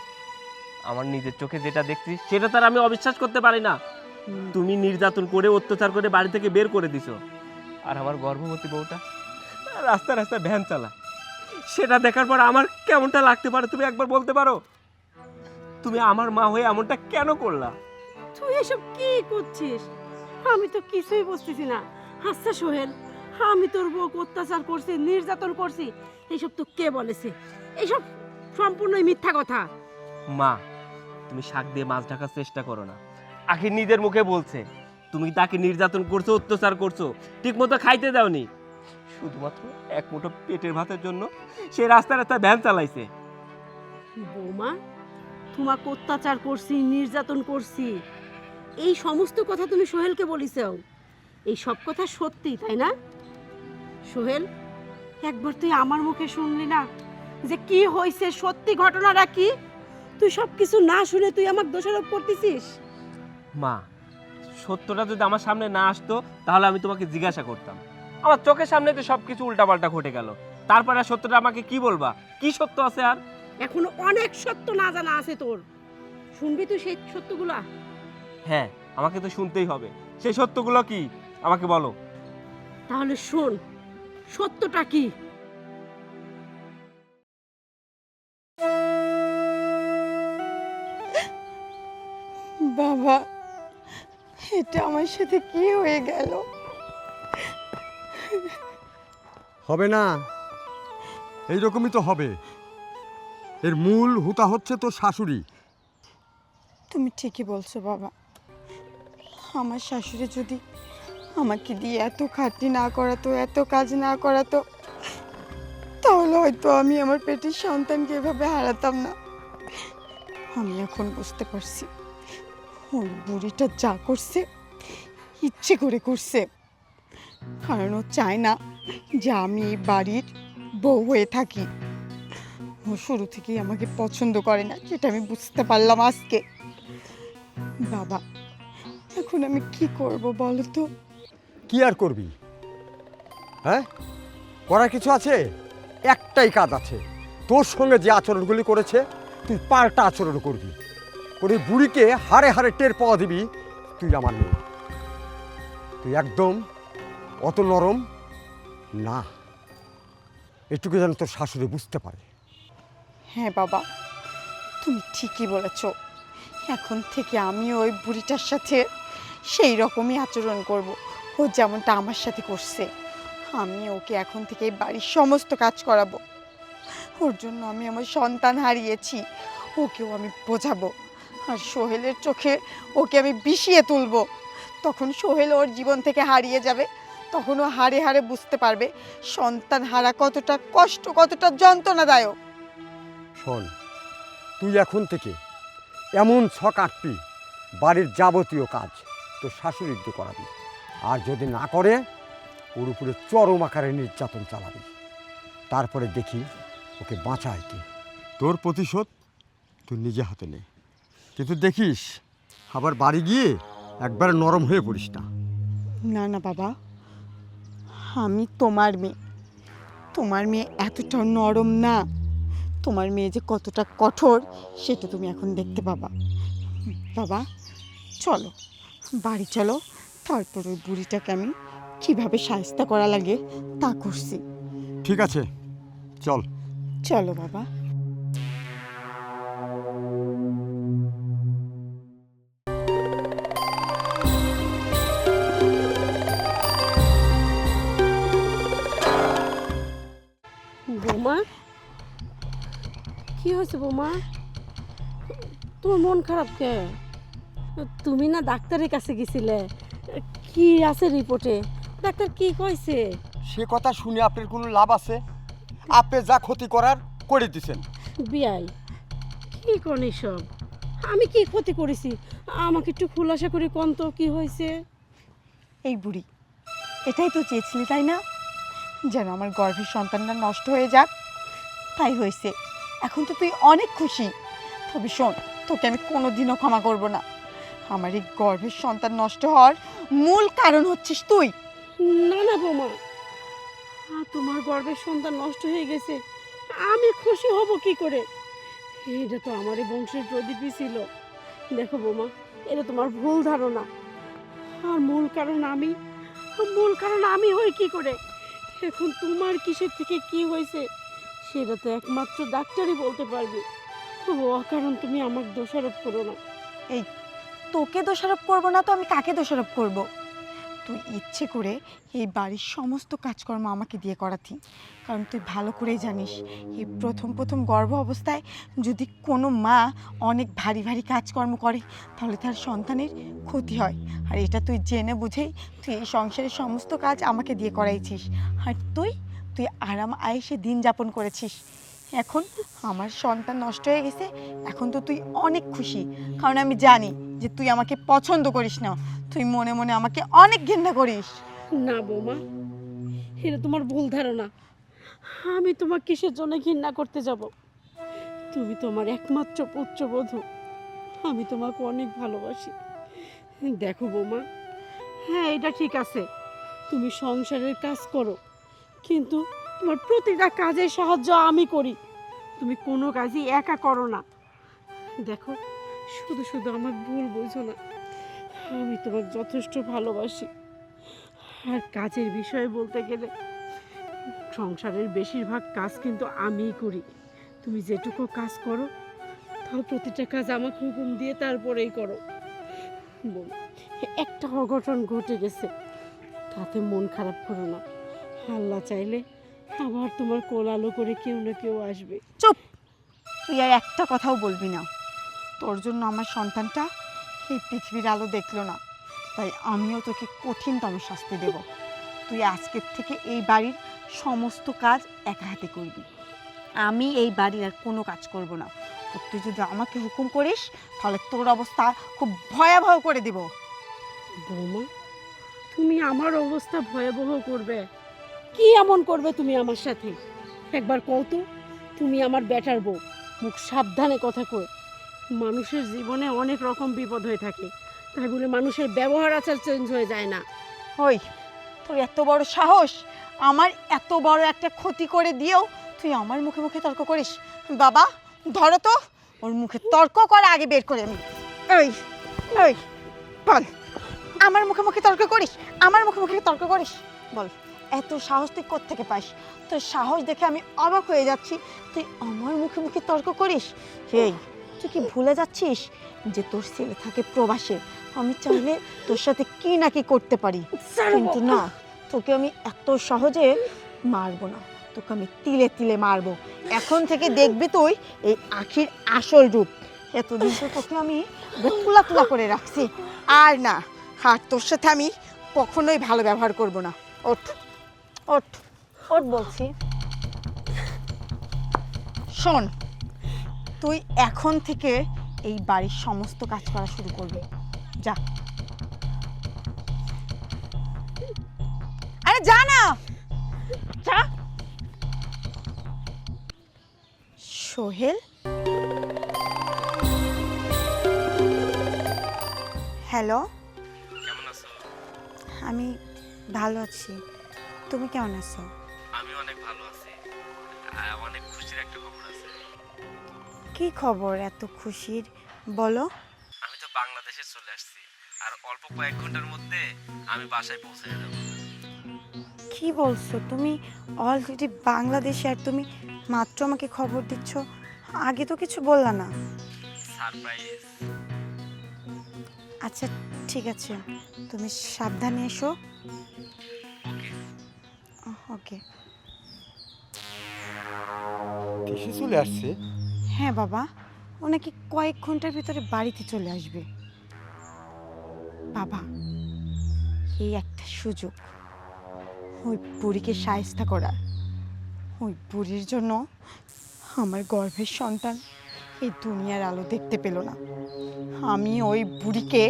আমার নিজের চোখে যেটা দেখছি সেটা তার আমি অবিশ্বাস করতে পারি না। তুমি নির্যাতন করে, অত্যাচার করে বাড়ি থেকে বের করে দিছো, আর আমার গর্ভবতী বউটা রাস্তায় রাস্তায় ভ্যান চালা। সেটা দেখার পর আমার কেমনটা লাগতে পারে তুমি একবার বলতে পারো? তুমি আমার মা হয়ে এমনটা কেন করলা? তুই এসব কি করছিস? আমি তো কিছুই বুঝতেছি না। আচ্ছা সোহেল, আমি তোর বউকে অত্যাচার করছি, নির্যাতন করছি, এইসব তো কে বলেছে? এইসব সম্পূর্ণই মিথ্যা কথা। মা, তুমি শাক দিয়ে মাছ ঢাকার চেষ্টা করো না। আখির নিজের মুখে বলছে তুমি তাকে নির্যাতন করছো, অত্যাচার করছো, ঠিক মতো খাইতে দাওনি। শুধুমাত্র এক মুঠো পেটের ভাতের জন্য সে রাস্তায় রাস্তায় ভ্যান চালাইছে। বৌমা, তোমাকে অত্যাচার করছি, নির্যাতন করছি, এই সমস্ত কথা তুমি সোহেলকে বলিস? এই সব কথা সত্যি, তাই না সোহেল? একবার তুই আমার মুখে শুনলি না যে কি হয়েছে, সত্যি ঘটনাটা কি? তুই সব কিছু না শুনে তুই আমাকে দোষারোপ করতেছিস। মা, সত্যটা যদি আমার সামনে না আসতো তাহলে আমি তোমাকে জিজ্ঞাসা করতাম। আমার চোখের সামনে তো সবকিছু উল্টাপাল্টা ঘটে গেল, তারপরে আর সত্যটা আমাকে কি বলবা? কি সত্য আছে আর? এখনো অনেক সত্য না জানা আছে তোর। শুনবি তুই সেই সত্যগুলা? হ্যাঁ, আমাকে তো শুনতেই হবে। সেই সত্যগুলো কি আমাকে বলো। তাহলে শোন, সত্যটা কি? বাবা, এটা আমার সাথে কি হয়ে গেল? হবে না, এইরকমই তো হবে। এর মূল হুতা হচ্ছে তোর শাশুড়ি। তুমি ঠিকই বলছো বাবা। আমার শাশুড়ি যদি আমাকে দিয়ে এত খাটনি না করাতো, এত কাজ না করাতো, তাহলে হয়তো আমি আমার পেটের সন্তানকে এভাবে হারাতাম না। আমি এখন বুঝতে পারছি ওই বুড়িটা যা করছে ইচ্ছে করে করছে, কারণ ও চায় না যে আমি এই বাড়ির বউ হয়ে থাকি। ও শুরু থেকেই আমাকে পছন্দ করে না, যেটা আমি বুঝতে পারলাম আজকে। বাবা, এখন আমি কি করব বলো তো? কি আর করবি? হ্যাঁ, করার কিছু আছে? একটাই কাজ আছে, তোর সঙ্গে যে আচরণগুলি করেছে তুই পাল্টা আচরণ করবি, করে বুড়িকে হাড়ে হাড়ে টের পাওয়া দিবি তুই আমার মেয়ে। তুই একদম অত নরম না, এটুকু যেন তোর শাশুড়ি বুঝতে পারে। হ্যাঁ বাবা, তুমি ঠিকই বলেছ। এখন থেকে আমি ওই বুড়িটার সাথে সেই রকমই আচরণ করব, ও যেমনটা আমার সাথে করছে। আমি ওকে এখন থেকে এই বাড়ির সমস্ত কাজ করাবো। ওর জন্য আমি আমার সন্তান হারিয়েছি, ওকেও আমি বোঝাবো। আর সোহেলের চোখে ওকে আমি বিষিয়ে তুলবো। তখন সোহেল ওর জীবন থেকে হারিয়ে যাবে, তখন ও হাড়ে হাড়ে বুঝতে পারবে সন্তান হারা কতটা কষ্ট, কতটা যন্ত্রণাদায়ক। শোন, তুই এখন থেকে এমন ছক আঁকবি, বাড়ির যাবতীয় কাজ তোর শাশুড়ির দিয়ে করাবি, আর যদি না করে ওর উপরে চরম আকারে নির্যাতন চালাবি। তারপরে দেখি ওকে বাঁচায় কি। তোর প্রতিশোধ তুই নিজে হাতে নে, কিন্তু দেখিস আবার বাড়ি গিয়ে একবার নরম হয়ে পড়িস না। না না বাবা, আমি তোমার মেয়ে, তোমার মেয়ে এতটা নরম না। তোমার মেয়ে যে কতটা কঠোর সেটা তুমি এখন দেখতে পাবা। বাবা চলো, বাড়ি চলো, তারপর ওই বুড়িটাকে আমি কীভাবে শায়েস্তা করা লাগে তা করছি। ঠিক আছে, চল। চলো বাবা। বৌমা, কি হয়েছে বৌমা? তোমার মন খারাপ কে? তুমি না ডাক্তারের কাছে গেছিলে, কি আছে রিপোর্টে? ডাক্তার কি কইছে? সে কথা শুনে আপনার কোনো লাভ আছে? আপনি যা ক্ষতি করার করে দিছেন। বিয়াই, কি কোন সব? আমি কি ক্ষতি করেছি? আমাকে একটু খুলাসা করে কোন তো কি হয়েছে? এই বুড়ি, এটাই তো চেয়েছিলি তাই না, যেন আমার গর্ভের সন্তানটা নষ্ট হয়ে যাক? তাই হয়েছে। এখন তো তুই অনেক খুশি। তবে শোন, তোকে আমি কোনোদিনও ক্ষমা করব না। আমার এই গর্ভের সন্তান নষ্ট হওয়ার মূল কারণ হচ্ছিস তুই। না না বৌমা, তোমার গর্ভের সন্তান নষ্ট হয়ে গেছে, আমি খুশি হব কি করে? এটা তো আমার এই বংশের প্রদীপই ছিল। দেখো বৌমা, এটা তোমার ভুল ধারণা। আর মূল কারণ আমি হই কি করে? এখন তোমার কিসের থেকে কি হয়েছে সেটা তো একমাত্র ডাক্তারই বলতে পারবে। অকারণ তুমি আমাকে দোষারোপ করো না। এই, তোকে দোষারোপ করব না তো আমি কাকে দোষারোপ করব? তুই ইচ্ছে করে এই বাড়ির সমস্ত কাজকর্ম আমাকে দিয়ে করাতি, কারণ তুই ভালো করেই জানিস এই প্রথম প্রথম গর্ভ অবস্থায় যদি কোনো মা অনেক ভারী ভারী কাজকর্ম করে তাহলে তার সন্তানের ক্ষতি হয়। আর এটা তুই জেনে বুঝেই তুই এই সংসারের সমস্ত কাজ আমাকে দিয়ে করাইছিস। আর তুই তুই আরাম আয়েসে দিন যাপন করেছিস। এখন আমার সন্তান নষ্ট হয়ে গেছে, এখন তো তুই অনেক খুশি, কারণ আমি জানি যে তুই আমাকে পছন্দ করিস না, তুই মনে মনে আমাকে অনেক ঘৃণা করিস। না বৌমা, এটা তোমার ভুল ধারণা। আমি তোমার কিসের জন্য ঘৃণা করতে যাব? তুমি তোমার একমাত্র পুত্রবধূ, আমি তোমাকে অনেক ভালোবাসি। দেখো বৌমা, হ্যাঁ এটা ঠিক আছে, তুমি সংসারের কাজ করো, কিন্তু তোমার প্রতিটা কাজে সাহায্য আমি করি, তুমি কোনো কাজই একা করো না। দেখো, শুধু শুধু আমার ভুল বুঝো না, আমি তোমাকে যথেষ্ট ভালোবাসি। আর কাজের বিষয়ে বলতে গেলে সংসারের বেশিরভাগ কাজ কিন্তু আমিই করি। তুমি যেটুকু কাজ করো তাও প্রতিটা কাজ আমাকে হুকুম দিয়ে তারপরেই করো। বল, একটা অঘটন ঘটে গেছে, তাতে মন খারাপ করো না। আল্লাহ চাইলে আবার তোমার কোল আলো করে কেউ না কেউ আসবে। চুপ, তুই আর একটা কথাও বলবি না। তোর জন্য আমার সন্তানটা এই পৃথিবীর আলো দেখলো না, তাই আমিও তোকে কঠিনতম শাস্তি দেব। তুই আজকের থেকে এই বাড়ির সমস্ত কাজ একা হাতে করবি। আমি এই বাড়ির আর কোনো কাজ করব না। আর তুই যদি আমাকে হুকুম করিস তাহলে তোর অবস্থা খুব ভয়াবহ করে দেব। বৌমা, তুমি আমার অবস্থা ভয়াবহ করবে? কি এমন করবে তুমি আমার সাথে? একবার কও তো। তুমি আমার বেটার বউ, মুখ সাবধানে কথা কই। মানুষের জীবনে অনেক রকম বিপদ হয়ে থাকে, তাই বলে মানুষের ব্যবহার আচার চেঞ্জ হয়ে যায় না। ওই তোর এত বড় সাহস, আমার এত বড় একটা ক্ষতি করে দিয়েও তুই আমার মুখে মুখে তর্ক করিস? বাবা ধরো তো, ওর মুখে তর্ক করা আগে বের করে আমি। এই এই বল, আমার মুখে মুখে তর্ক করিস? আমার মুখে মুখে তর্ক করিস? বল, এত সাহস তুই কোত্থেকে পাস? তোর সাহস দেখে আমি অবাক হয়ে যাচ্ছি। তুই আমার মুখে মুখে তর্ক করিস? এই তুই কি ভুলে যাচ্ছিস যে তোর ছেলে থাকে প্রবাসে? আমি চাইলে তোর সাথে কি না কি করতে পারি, কিন্তু না, তোকে আমি এত সহজে মারবো না। তোকে আমি তিলে তিলে মারবো। এখন থেকে দেখবি তুই এই আখির আসল রূপ। এতদিন তো তোকে আমি তুলা তুলা করে রাখছি, আর না, আর তোর সাথে আমি কখনোই ভালো ব্যবহার করব না। ওঠ ওঠ ওঠ বলছি। শোন, তুই এখন থেকে এই বাড়ির সমস্ত কাজ করা শুরু করবি। যা, আরে যা না, যা। সোহেল, হ্যালো, কেমন আছো? আমি ভালো আছি, তুমি কেমন আছো? আমি অনেক ভালো আছি। অনেক খুশির একটা খবর আছে। কি খবর এত খুশির, বলো। আমি তো বাংলাদেশে চলে আসছি, আর অল্প কয়েক ঘন্টার মধ্যে আমি বাসায় পৌঁছে যাব। কি বলছো তুমি? অলরেডি বাংলাদেশে, আর তুমি মাত্র আমাকে খবর দিচ্ছ? আগে তো কিছু বললা না। সারপ্রাইজ। আচ্ছা ঠিক আছে, তুমি সাবধানে এসো। ওকে। ওকে। দেশে চলে আসছে? হ্যাঁ বাবা, ও নাকি কয়েক ঘন্টার ভিতরে বাড়িতে চলে আসবে। বাবা, এই একটা সুযোগ ওই বুড়িকে শায়েস্তা করার। ওই বুড়ির জন্য আমার গর্ভের সন্তান এই দুনিয়ার আলো দেখতে পেল না। আমি ওই বুড়িকে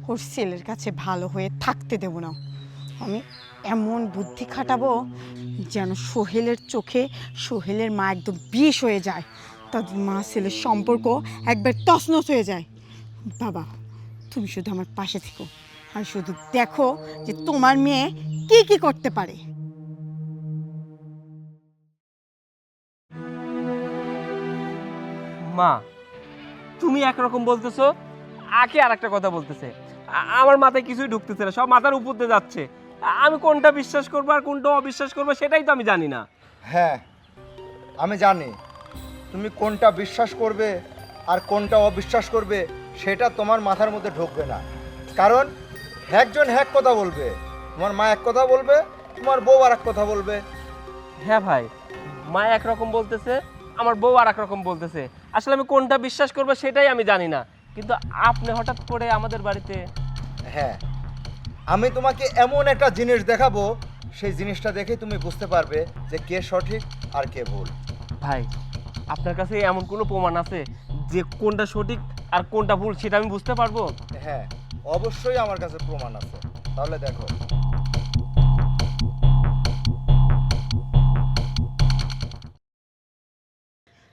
ওর ছেলের কাছে ভালো হয়ে থাকতে দেব না। আমি এমন বুদ্ধি খাটাবো যেন সোহেলের চোখে সোহেলের মা একদম বিষ হয়ে যায়, তাদের মা ছেলের সম্পর্ক একবার তছনছ হয়ে যায়। বাবা, তুমি শুধু আমার পাশে থেকো, আর শুধু দেখো যে তোমার মেয়ে কি কি করতে পারে। মা, তুমি একরকম বলতেছো, আকে আর একটা কথা বলতেছে। আমার মাথায় কিছুই ঢুকতেছে না, সব মাথার উপর দিয়ে যাচ্ছে। আমি কোনটা বিশ্বাস করবো আর কোনটা অবিশ্বাস করবো সেটাই তো আমি জানি না। হ্যাঁ, আমি জানি তুমি কোনটা বিশ্বাস করবে আর কোনটা অবিশ্বাস করবে সেটা তোমার মাথার মধ্যে ঢুকবে না। কারণ একজন এক কথা বলবে, তোমার মা এক কথা বলবে, তোমার বউ আর এক কথা বলবে। হ্যাঁ ভাই, মা একরকম বলতেছে, আমার বউ আর একরকম বলতেছে। আসলে আমি কোনটা বিশ্বাস করবো সেটাই আমি জানি না। কিন্তু আপনি হঠাৎ করে আমাদের বাড়িতে। হ্যাঁ, আমি তোমাকে এমন একটা জিনিস দেখাবো, সেই জিনিসটা দেখে তুমি বুঝতে পারবে যে কে সঠিক আর কে ভুল। ভাই, আপনার কাছে এমন কোনো প্রমাণ আছে যে কোনটা সঠিক আর কোনটা ভুল সেটা আমি বুঝতে পারবো? হ্যাঁ, অবশ্যই আমার কাছে প্রমাণ আছে। তাহলে দেখো।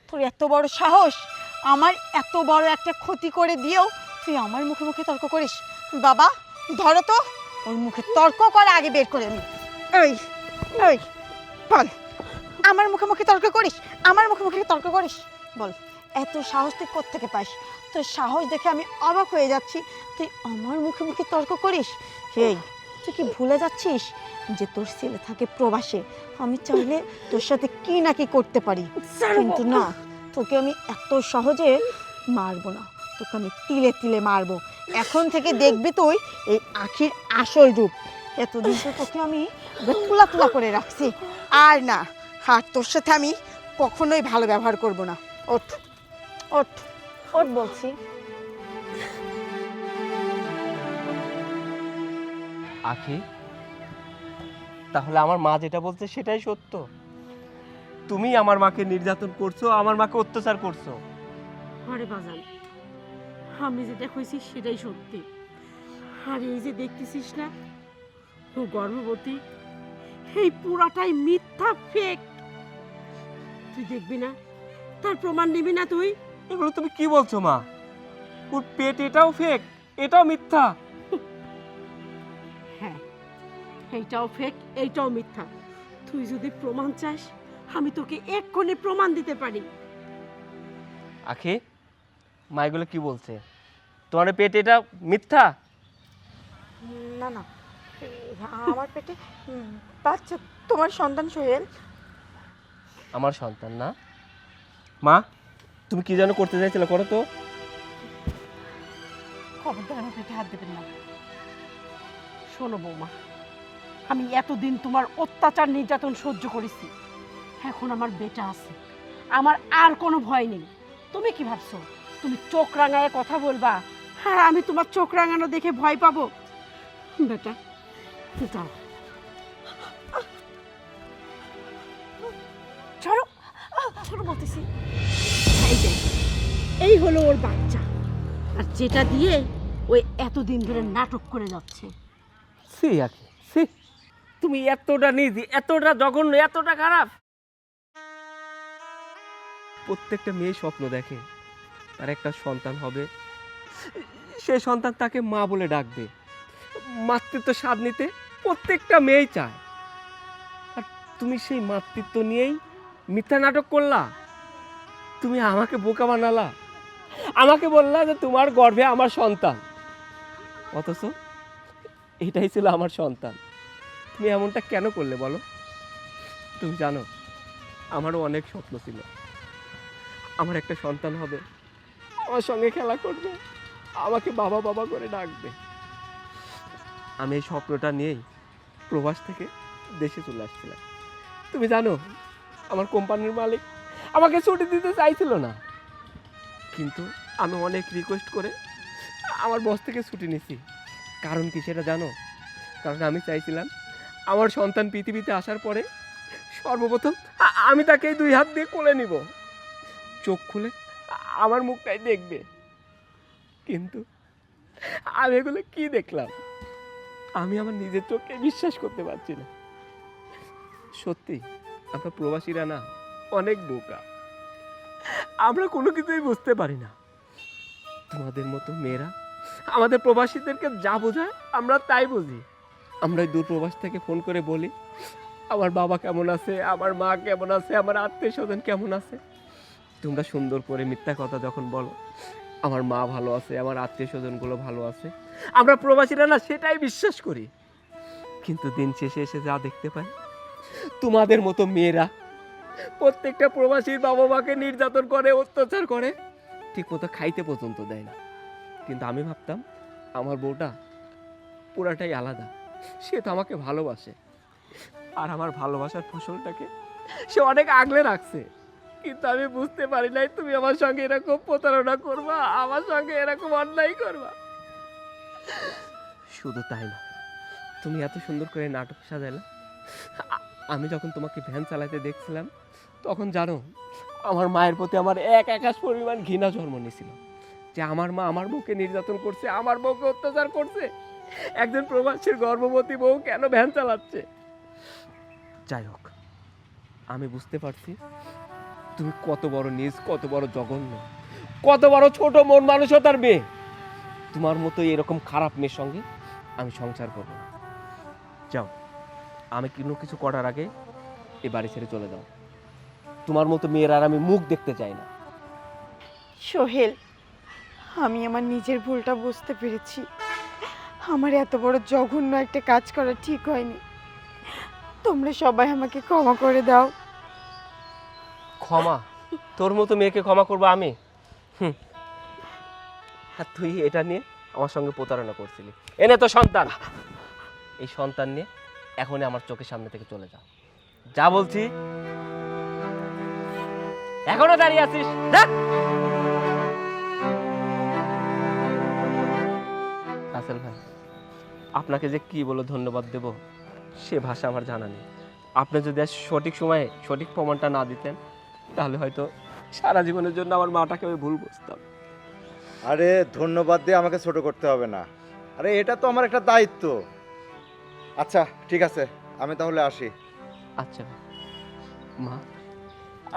তোর এত বড় সাহস, আমার এত বড় একটা ক্ষতি করে দিয়েও তুই আমার মুখে মুখে তর্ক করিস? বাবা ধরো তো, ওর মুখে তর্ক করা আগে বের করে আমি। এই এই বল, আমার মুখে মুখে তর্ক করিস? আমার মুখে মুখে তর্ক করিস? বল, এত সাহস তুই কোত্থেকে পাস? তোর সাহস দেখে আমি অবাক হয়ে যাচ্ছি। তুই আমার মুখে মুখে তর্ক করিস? এই তুই কি ভুলে যাচ্ছিস যে তোর ছেলে থাকে প্রবাসে? আমি চাইলে তোর সাথে কি না কি করতে পারি, কিন্তু না, তোকে আমি এত সহজে মারবো না। তোকে আমি তিলে তিলে মারবো। এখন থেকে দেখবি তুই এই আখির আসল রূপ। এতদিন তো তোকে আমি তুলা তুলা করে রাখছি, আর না, আর তোর সাথে আমি কখনোই ভালো ব্যবহার করব না। ওঠ ওঠ ওঠ বলছি। আখি, তাহলে আমার মা যেটা বলছে সেটাই সত্য? তুমি আমার মাকে নির্যাতন করছো, আমার মাকে অত্যাচার করছো? আরে বাজান, আমি যেটা কইছি সেটাই সত্যি। আর এই যে দেখতেছিস না ও গর্ভবতী, এই পুরাটাই মিথ্যা, ফেক। তুই দেখবি না, তার প্রমাণ নিবি না তুই? এগুলো তুমি কি বলছো মা? ওর পেট এটাও ফেক, এটাও মিথ্যা? হ্যাঁ, এইটাও ফেক, এইটাও মিথ্যা। তুই যদি প্রমাণ চাস, আমি তোকে এক্ষুনি প্রমাণ দিতে পারি। আখি, মা এগুলো কি বলছে? তোমার পেট এটা মিথ্যা? না না, আমার পেটে বাচ্চা, তোমার সন্তান সোহেল। আমার সন্তান না? মা, তুমি কি যেন করতে চাইছিলে, করো তো। খবরদার আমার পেটে হাত দেবেন না। শোনো বৌমা, আমি এতদিন তোমার অত্যাচার নির্যাতন সহ্য করেছি। এখন আমার বেটা আছে, আমার আর কোনো ভয় নেই। তুমি কি ভাবছো তুমি চোখ রাঙায় কথা বলবা আর আমি তোমার চোখ রাঙানো দেখে ভয় পাবো? বেটা যাও, ছাড়ো, ছাড়ো বলতেছি। এই যে, এই হলো ওর বাচ্চা, আর যেটা দিয়ে ওই এতদিন ধরে নাটক করে যাচ্ছে। সি আখি, সি, তুমি এতটা নিজি, এতটা জঘন্য, এতটা খারাপ। প্রত্যেকটা মেয়ে স্বপ্ন দেখে তার একটা সন্তান হবে, সে সন্তান তাকে মা বলে ডাকবে, মাতৃত্ব স্বাদ নিতে প্রত্যেকটা মেয়েই চায়। আর তুমি সেই মাতৃত্ব নিয়েই মিথ্যা নাটক করলা। তুমি আমাকে বোকা বানালা, আমাকে বললা যে তোমার গর্ভে আমার সন্তান, অথচ এটাই ছিল আমার সন্তান। তুমি এমনটা কেন করলে বলো? তুমি জানো, আমারও অনেক স্বপ্ন ছিল, আমার একটা সন্তান হবে, আমার সঙ্গে খেলা করবে, আমাকে বাবা বাবা করে ডাকবে। আমি এই স্বপ্নটা নিয়েই প্রবাস থেকে দেশে চলে আসছিলাম। তুমি জানো, আমার কোম্পানির মালিক আমাকে ছুটি দিতে চাইছিল না, কিন্তু আমি অনেক রিকোয়েস্ট করে আমার বস থেকে ছুটি নিছি। কারণ কি সেটা জানো? কারণ আমি চাইছিলাম আমার সন্তান পৃথিবীতে আসার পরে সর্বপ্রথম আমি তাকে এই 2 হাত দিয়ে কোলে নিব, চোখ খুলে আমার মুখটাই দেখবে। কিন্তু আমি এগুলো কি দেখলাম? আমি আমার নিজের চোখকে বিশ্বাস করতে পারছি না। সত্যি আমরা প্রবাসীরা না অনেক বোকা, আমরা কোনো কিছুই বুঝতে পারি না। তোমাদের মতো মেয়েরা আমাদের প্রবাসীদেরকে যা বোঝায় আমরা তাই বুঝি। আমরা দূর প্রবাস থেকে ফোন করে বলি আমার বাবা কেমন আছে, আমার মা কেমন আছে, আমার আত্মীয় স্বজন কেমন আছে। তোমরা সুন্দর করে মিথ্যা কথা যখন বলো আমার মা ভালো আছে, আমার আত্মীয় স্বজনগুলো ভালো আছে, আমরা প্রবাসীরা না সেটাই বিশ্বাস করি। কিন্তু দিন শেষে এসে যা দেখতে পাই, তোমাদের মতো মেয়েরা প্রত্যেকটা প্রবাসীর বাবা মাকে নির্যাতন করে, অত্যাচার করে, ঠিক মতো খাইতে পর্যন্ত দেয় না। কিন্তু আমি ভাবতাম আমার বউটা পুরাটাই আলাদা, সে তো আমাকে ভালোবাসে, আর আমার ভালোবাসার ফসলটাকে সে অনেক আগলে রাখছে। কিন্তু আমি বুঝতে পারি নাই তুমি আমার সঙ্গে এরকম প্রতারণা করবা, আমার সঙ্গে এরকম অন্যায় করবা। শুধু তাই না, তুমি এত সুন্দর করে নাটক সাজাইলা। আমি যখন তোমাকে ভ্যান চালাতে দেখছিলাম, তখন জানো আমার মায়ের প্রতি আমার এক আকাশ পরিমাণ ঘৃণা জন্ম নিয়েছিল, যে আমার মা আমার বউকে নির্যাতন করছে, আমার বউকে অত্যাচার করছে, একজন প্রবাসীর গর্ভবতী বউ কেন ভ্যান চালাচ্ছে। যাই হোক, আমি বুঝতে পারছি তুমি কত বড় নীচ, কত বড় জঘন্য, কত বড় ছোট মন মানসিকতার মেয়ে। তোমার মতো এরকম খারাপ মেয়ের সঙ্গে আমি সংসার করব না। যাও, আমি কোনো কিছু করার আগে এ বাড়ি ছেড়ে চলে যাও। তোমার মতো মেয়ের আর আমি মুখ দেখতে চাই না। সোহেল, আমি আমার নিজের ভুলটা বুঝতে পেরেছি। আমার এত বড় জঘন্য একটা কাজ করা ঠিক হয়নি। তোমরা সবাই আমাকে ক্ষমা করে দাও। ক্ষমা? তোর মতো মেয়েকে ক্ষমা করবো আমি? আর তুই এটা নিয়ে আমার সঙ্গে প্রতারণা করছিলি। এনে তো সন্তান, এই সন্তান নিয়ে এখনই আমার চোখের সামনে থেকে চলে যা। যা বলছি, এখনো দাঁড়িয়ে আছিস? যা। রাসেল ভাই, আপনাকে যে কি বলে ধন্যবাদ দেব সে ভাষা আমার জানা নেই। আপনি যদি আজ সঠিক সময়ে সঠিক প্রমাণটা না দিতেন তাহলে হয়তো সারা জীবনের জন্য আমার মাটাকে আমি ভুল বুঝতাম। আরে ধন্যবাদ দিয়ে আমাকে ছোট করতে হবে না, আরে এটা তো আমার একটা দায়িত্ব। আচ্ছা ঠিক আছে, আমি তাহলে আসি। আচ্ছা মা,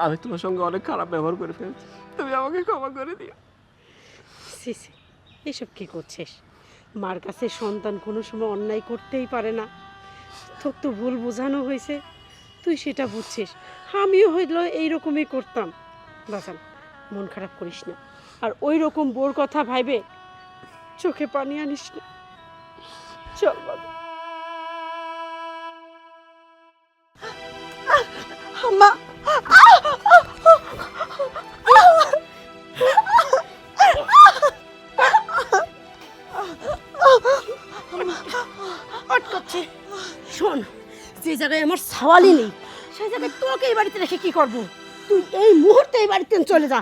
আমি তোমার সঙ্গে অনেক খারাপ ব্যবহার করে ফেলছি, তুমি আমাকে ক্ষমা করে দিও। সি সি, এসব কি করছিস? মার কাছে সন্তান কোনো সময় অন্যায় করতেই পারে না। তোর তো ভুল বোঝানো হয়েছে, তুই সেটা বুঝছিস। আমিও হইল এইরকমই করতাম। বাজান, মন খারাপ করিস না, আর ওই রকম বোর কথা ভাইবে চোখে পানি আনিস না। চল বাবা। মা, আটকাচ্ছে। শোন, যে জায়গায় আমার সওয়ালই নেই সেই জায়গায় তোকে এই বাড়িতে রেখে কি করব? তুই এই মুহূর্তে এই বাড়িতে চলে যা।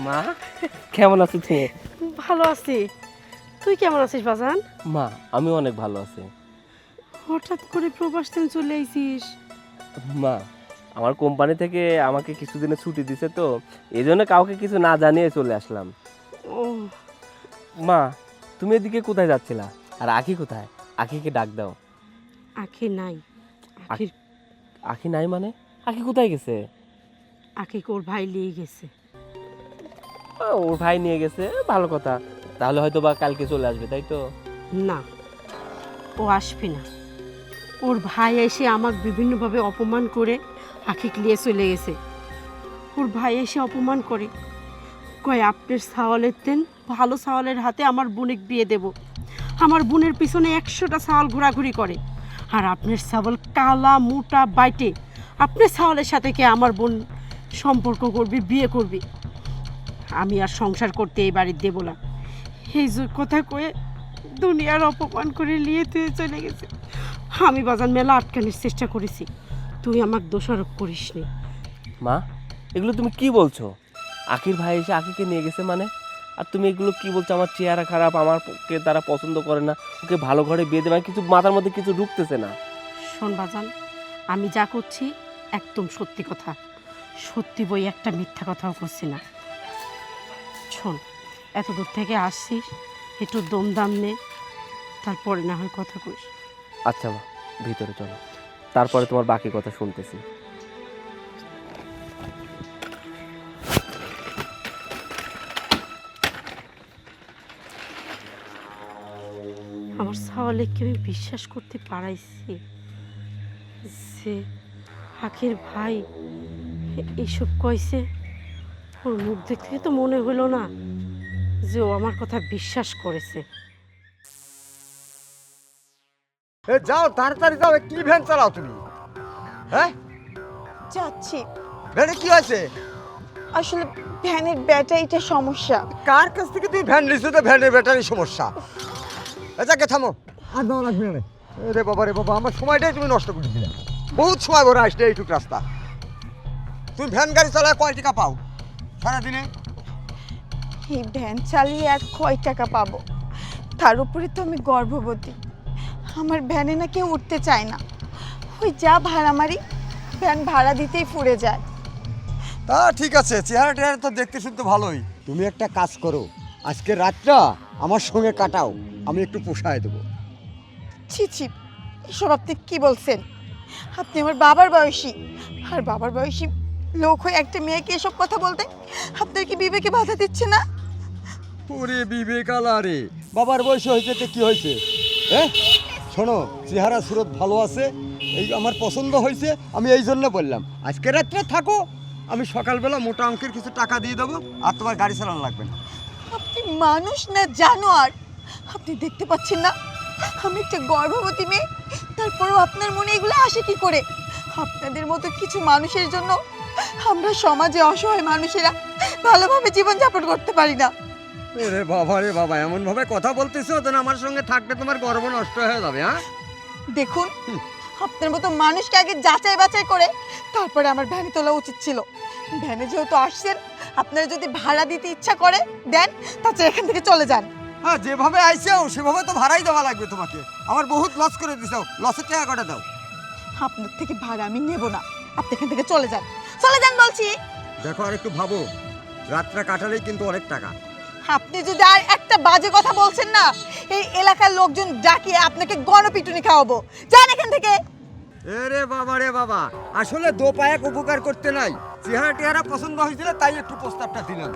মা, কেমন আছো তুমি? ভালো আছি, তুই কেমন আছিস বাজান? মা, আমি অনেক ভালো আছি। হঠাৎ করে প্রবাস থেকে চলে আইছিস? মা, আমার কোম্পানি থেকে আমাকে কিছুদিনের ছুটি দিছে, তো এই জন্য কাউকে কিছু না জানিয়ে চলে আসলাম। ও, মা, তুমি এদিকে কোথায় যাচ্ছিলা? আর আখি কোথায়? আখিকে ডাক দাও। আখি নাই। আখির আখি নাই মানে? আখি কোথায় গেছে? আখিকে ওর ভাই নিয়ে গেছে। ওর ভাই নিয়ে গেছে, ভালো কথা। তাহলে হয়তো বা কালকে চলে আসবে, তাই তো? না, ও আসবে না। ওর ভাই এসে আমাকে বিভিন্নভাবে অপমান করে আখিকে নিয়ে চলে গেছে। ওর ভাই এসে অপমান করে, কয় আপনার সাওয়ালের তেন ভালো সাওয়ালের হাতে আমার বোনের বিয়ে দেব। আমার বোনের পিছনে 100টা সাওয়াল ঘোরাঘুরি করে, আর আপনার সাওয়াল কালা মোটা বাইটে। আপনার সাওয়ালের সাথে কে আমার বোন সম্পর্ক করবি, বিয়ে করবি? আমি আর সংসার করতে এই বাড়ি দেব না। এই যে কথা কয়ে দুনিয়ার অপমান করে নিয়ে তুই চলে গেছে। আমি বাজান মেলা আটকানোর চেষ্টা করেছি, তুই আমাকে দোষারোপ করিস নি। মা, এগুলো তুমি কি বলছো? আখির ভাই এসে আখিকে নিয়ে গেছে মানে? আর তুমি এগুলো কি বলছো? আমার চেহারা খারাপ, আমাকে তারা পছন্দ করে না, ওকে ভালো ঘরে বিয়ে দেবে, কিছু মাথার মধ্যে কিছু ঢুকতেছে না। শোন বাজান, আমি যা করছি একদম সত্যি কথা, সত্যি বই একটা মিথ্যা কথাও করছি না। শোন, এত দূর থেকে আসছিস, একটু দমদাম নে, তারপরে না হয় কথা কইস। আচ্ছা মা, ভিতরে চলো, তারপরে তোমার বাকি কথা শুনতেছি। আমার সাওয়ালেকে আমি বিশ্বাস করতে পারাইছি যে আখির ভাই এইসব কইছে। ওর মুখ দেখে তো মনে হলো না যে ও আমার কথা বিশ্বাস করেছে। এ যাও তাড়াতাড়ি যাও, কি ভ্যান চালাও তুমি? হ্যাঁ, যাচ্ছি। ভ্যানে কি হয়েছে? আসলে ভ্যানের ব্যাটারিটা সমস্যা। কার কাছ থেকে তুমি ভ্যান নিছো? তো ভ্যানের ব্যাটারি সমস্যা। যাকে থামো, আর দেওয়া লাগবে না। রে বাবা রে বাবা, আমার সময়টাই তুমি নষ্ট করে দিলে। বহুত সময় ভরে আসলে এইটুক রাস্তা। তুমি ভ্যান গাড়ি চালায় কয় টাকা পাও সারাদিনে? এই ভ্যান চালিয়ে আর কয় টাকা পাবো? তার উপরে তো আমি গর্ভবতী। আমার ভ্যানে না কেউ উঠতে চায় না। ওই যা ভাড়া মারি, ভ্যান ভাড়া দিতেই ফুরে যায়। তা ঠিক আছে, চেহারা টেহারা তো দেখতে শুনতে ভালোই। তুমি একটা কাজ করো, আজকে রাতটা আমার সঙ্গে কাটাও, আমি একটু পোষায় দেবো। ছি ছি, এসব আপনি কি বলছেন? আপনি আমার বাবার বয়সী, আর বাবার বয়সী লোক হয়ে একটা মেয়েকে এসব কথা বলতে আপনার কি বিবেকে বাধা দিচ্ছে না? ওরে বিবেক আলা রে, বাবার বয়স হয়েছে তো কি হয়েছে? হ্যাঁ শোনো, চেহারা সুরত ভালো আছে, এই আমার পছন্দ হয়েছে, আমি এই জন্য বললাম আজকে রাত্রে থাকো, আমি সকালবেলা মোটা অঙ্কের কিছু টাকা দিয়ে দেবো, আর তোমার গাড়ি চালানো লাগবে না। আপনি মানুষ না জানোয়ার? আপনি দেখতে পাচ্ছেন না আমি একটা গর্ভবতী মেয়ে? তারপরেও আপনার মনে এগুলো আসে কি করে? আপনাদের মতো কিছু মানুষের জন্য আমরা সমাজে অসহায় মানুষেরা ভালোভাবে জীবনযাপন করতে পারি না। রে বাবা রে বাবা, এমন ভাবে কথা বলতেছো যেন আমার সঙ্গে থাকলে তোমার গর্ব নষ্ট হয়ে যাবে। হ্যাঁ দেখুন, আপনার মতো মানুষকে আগে যাচাই বাছাই করে তারপরে আমার ভ্যানে তোলা উচিত ছিল। ভ্যানে যেহেতু আসছেন, আপনারা যদি ভাড়া দিতে ইচ্ছা করে দেন, তাছাড়া এখান থেকে চলে যান। হ্যাঁ, যেভাবে আইসো সেভাবে তো ভাড়াই দেওয়া লাগবে তোমাকে। আমার বহুত লস করে দিছো, লসের টাকা কটা দাও। আপনার থেকে ভাড়া আমি নেব না, আপনি এখান থেকে চলে যান, চলে যান বলছি। দেখো আর একটু ভাবো, রাতটা কাটালেই কিন্তু অনেক টাকা। আপনি যদি আর একটা বাজে কথা বলছেন না, এই এলাকার লোকজন ডাকিয়ে আপনাকে গণপিটুনি খাওয়াবো। যান এখান থেকে। রে বাবা রে বাবা, আসলে দো পায়েক উপকার করতে নাই, চেহারা টেহারা পছন্দ হয়েছিল তাই একটু প্রস্তাবটা দিলাম।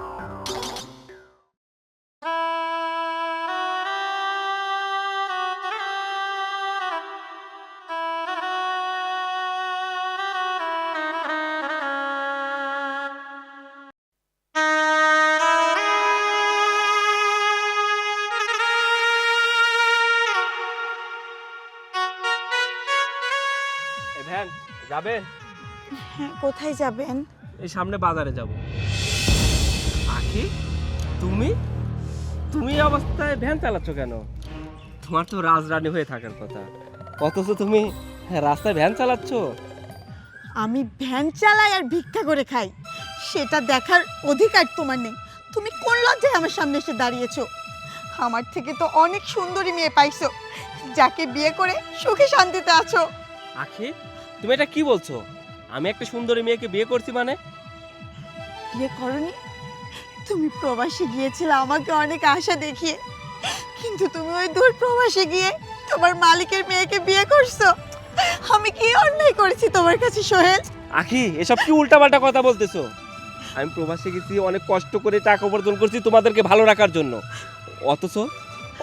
এ ভ্যান যাবে? হ্যাঁ, কোথায় যাবেন? এই সামনে বাজারে যাব। আখি, তুমি তুমি এই অবস্থায় ভ্যান চালাচ্ছ কেন? তোমার তো রাজরানী হয়ে থাকার কথা, অথচ তুমি রাস্তায় ভ্যান চালাচ্ছ। আমি ভ্যান চালাই আর ভিক্ষা করে খাই, সেটা দেখার অধিকার তোমার নেই। তুমি কোন লজ্জায় আমার সামনে এসে দাঁড়িয়েছো? আমার থেকে তো অনেক সুন্দরী মেয়ে পাইছো, যাকে বিয়ে করে সুখে শান্তিতে আছো। আখি, তুমি এটা কি বলছো? আমি একটা সুন্দরী মেয়েকে বিয়ে করছি মানে? বিয়ে করনি? তুমি প্রবাসে গিয়েছিলে আমাকে অনেক আশা দেখিয়ে, কিন্তু তুমি ওই দূর প্রবাসে গিয়ে তোমার মালিকের মেয়েকে বিয়ে করছো। আমি কি অন্যায় করেছি তোমার কাছে সোহেল? আখি, এসব কি উল্টাপাল্টা কথা বলতেছো? আমি প্রবাসে গেছি, অনেক কষ্ট করে টাকা উপার্জন করছি তোমাদেরকে ভালো রাখার জন্য,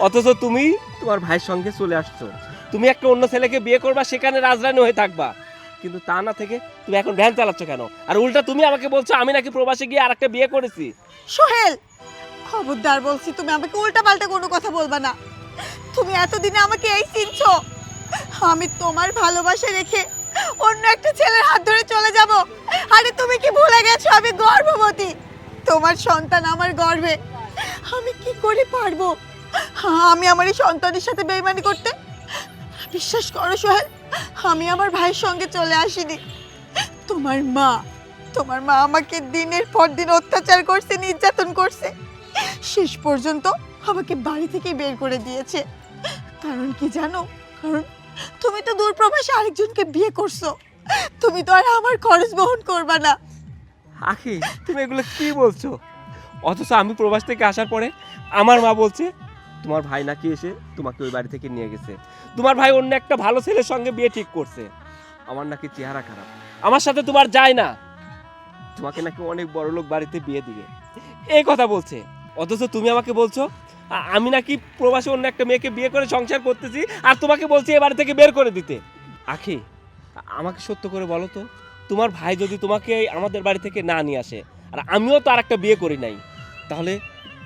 অথচ তুমি তোমার ভাইয়ের সঙ্গে চলে আসছো। তুমি একটা অন্য ছেলেকে বিয়ে করবা, সেখানে রাজরানী হয়ে থাকবা, কিন্তু তা না থেকে তুমি এখন ভ্যান চালাচ্ছ কেন? আর উল্টা তুমি আমাকে বলছো আমি নাকি প্রবাসে গিয়ে আরেকটা বিয়ে করেছি। সোহেল, খবরদার বলছি, তুমি আমাকে উল্টাপাল্টা কোনো কথা বলবা না। তুমি এতদিনে আমাকে এই চিনছো? আমি তোমার ভালোবাসা রেখে অন্য একটা ছেলের হাত ধরে চলে যাব? আরে তুমি কি ভুলে গেছো আমি গর্ভবতী? তোমার সন্তান আমার গর্ভে। আমি কি করে পারবো আমি আমার এই সন্তানের সাথে বেইমানি করতে? বিশ্বাস করো সোহেল, আমি আমার ভাইয়ের সঙ্গে চলে আসিনি। তোমার মা আমাকে দিনের পর দিন অত্যাচার করছে, নির্যাতন করছে, শেষ পর্যন্ত আমাকে বাড়ি থেকে বের করে দিয়েছে। কারণ কি জানো? কারণ তুমি তো দূরপ্রবাসে আরেকজনকে বিয়ে করছো, তুমি তো আর আমার খরচ বহন করবা না। আখি, তুমি এগুলো কি বলছো? অথচ আমি প্রবাস থেকে আসার পরে আমার মা বলছে তোমার ভাই নাকি এসে তোমাকে ওই বাড়ি থেকে নিয়ে গেছে, তোমার ভাই অন্য একটা ভালো ছেলের সঙ্গে বিয়ে ঠিক করছে, আমার নাকি চেহারা খারাপ, আমার সাথে তোমার যায় না, তোমাকে নাকি অনেক বড় লোক বাড়িতে বিয়ে দিবে, এই কথা বলছে। অথচ তুমি আমাকে বলছো আমি নাকি প্রবাসে অন্য একটা মেয়েকে বিয়ে করে সংসার করতেছি, আর তোমাকে বলছি এ বাড়ি থেকে বের করে দিতে। আখি, আমাকে সত্য করে বলো তো, তোমার ভাই যদি তোমাকে আমাদের বাড়ি থেকে না নিয়ে আসে, আর আমিও তো আর একটা বিয়ে করি নাই। তাহলে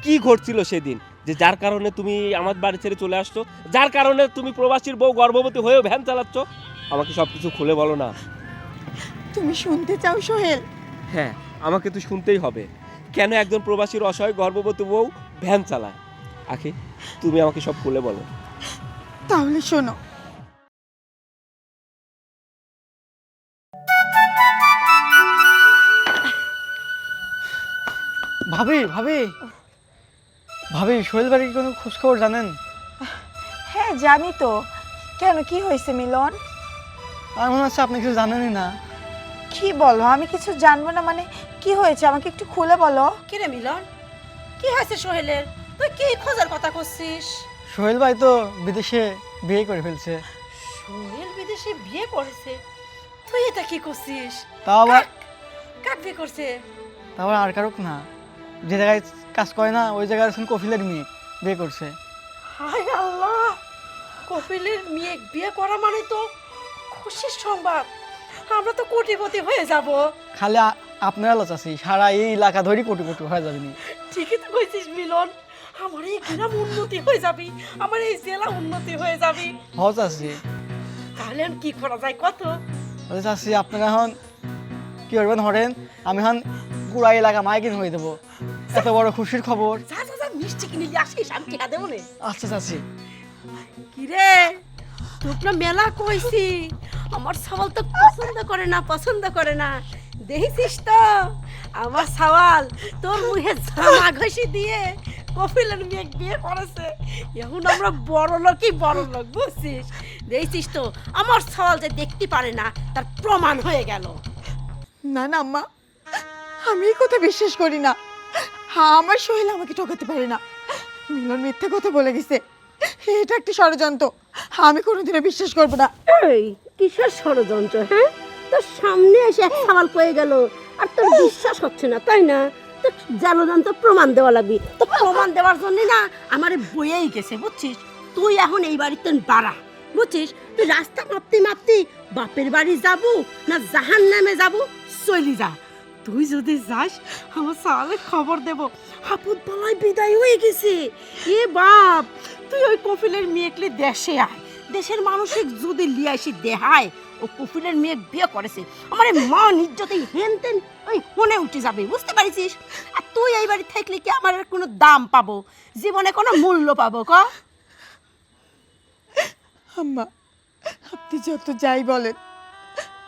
কি ঘটছিল সেদিন যে যার কারণে তুমি আমার বাড়ি ছেড়ে চলে আসছো, যার কারণে তুমি প্রবাসীর বউ গর্ভবতী হয়েও ভ্যান চালাচ্ছ? আমাকে সব কিছু খুলে বলো না। তুমি শুনতে চাও সোহেল? হ্যাঁ, আমাকে তো শুনতেই হবে। কেন একজন প্রবাসীর অসহায় গর্ভবতী বউ ভ্যান চালায়? আখি, তুমি আমাকে সব খুলে বলো। তাহলে শোনো। ভাবি ভাবি ভাবি সোহেল বাড়ির কোনো খোঁজ খবর জানেন? হ্যাঁ জানি তো। কেন, কি হয়েছে মিলন? আমার মনে হচ্ছে আপনি কিছু জানেনই না। কি বলো, আমি কিছু জানবো না মানে? কি হয়েছে আমাকে একটু খুলে বলো। কি রে মিলন, কি হয়েছে সোহেলের? তুই কি খোঁজার কথা করছিস? সোহেল ভাই তো বিদেশে বিয়ে করে ফেলছে। সোহেল বিদেশে বিয়ে করেছে? তুই এটা কি করছিস? তাও আবার কাক বিয়ে করছে? আর কারুক না, যে জায়গায় কাজ করে না ওই জায়গায় এখন কফিলের মেয়ে বিয়ে করছে। হায় আল্লাহ, কপিলের মেয়ে বিয়ে করা মানে তো খুশির সংবাদ। আমরা তো কোটিপতি হয়ে যাব। খালি আপনারা লচাছি, সারা এই এলাকা ধরি কোটি কোটি হয়ে যাবেনি। ঠিকই তো কইছিস মিলন, আমার এই গ্রাম উন্নতি হয়ে যাবি, আমার এই জেলা উন্নতি হয়ে যাবি। হজ আছে তাহলে আমি কি করা যায় কত? বলে চাচ্ছি আপনারা এখন কি করবেন হরেন, আমি এখন পুরা এলাকা মাইকিং হয়ে দেবো। এত বড় খুশির খবর। যা যা যা, মিষ্টি কিনে নিয়ে আসিস, আমি টিকা দেবো নে। আচ্ছা চাচ্ছি। কিরে, তোর না মেলা কইছি, আমার সওয়াল তো পছন্দ করে না, পছন্দ করে না। দেখছিস তো আমার সওয়াল তোর মুখে জামা ঘষি দিয়ে কপিলের মেয়ে বিয়ে করেছে। এখন আমরা বড় লোকই বড় লোক, বুঝছিস? দেখছিস তো আমার সওয়াল যে দেখতে পারে না তার প্রমাণ হয়ে গেল। না না আম্মা, আমি এই কথা বিশ্বাস করি না। হ্যাঁ, আমার সোহেল আমাকে ঠকাতে পারে না। মিলন মিথ্যে কথা বলে গেছে, এটা একটা ষড়যন্ত্র। আমি কোনোদিনও বিশ্বাস করবো না। এই কিসের ষড়যন্ত্র? হ্যাঁ, তোর সামনে এসে এক সওয়াল কয়ে গেল আর তোর বিশ্বাস হচ্ছে না, তাই না? তো জানোদান তো প্রমাণ দেওয়া লাগবে। তো প্রমাণ দেওয়ার জন্য না আমার বইয়েই গেছে, বুঝছিস? তুই এখন এই বাড়িতে বাড়া, বুঝছিস? তুই রাস্তা মাপতে মাপতে বাপের বাড়ি যাবো না জাহান নামে যাবো, চলি যা। তুই যদি যাস আমার সালে খবর দেব হাপুত বলাই বিদায় হয়ে গেছে। এ বাপ, তুই ওই কপিলের মেয়েকে দেশে আয়, দেশের মানুষের যদি লিয়ে আসি দেহায় ও কপিলের মেয়ে বিয়ে করেছে, আমার মা নিজ্জতে হেন তেন ওই মনে উঠে যাবে, বুঝতে পারিস? আর তুই এই বাড়ি থাকলে কি আমার আর কোনো দাম পাবো, জীবনে কোনো মূল্য পাবো ক? আম্মা, আপনি যত যাই বলেন,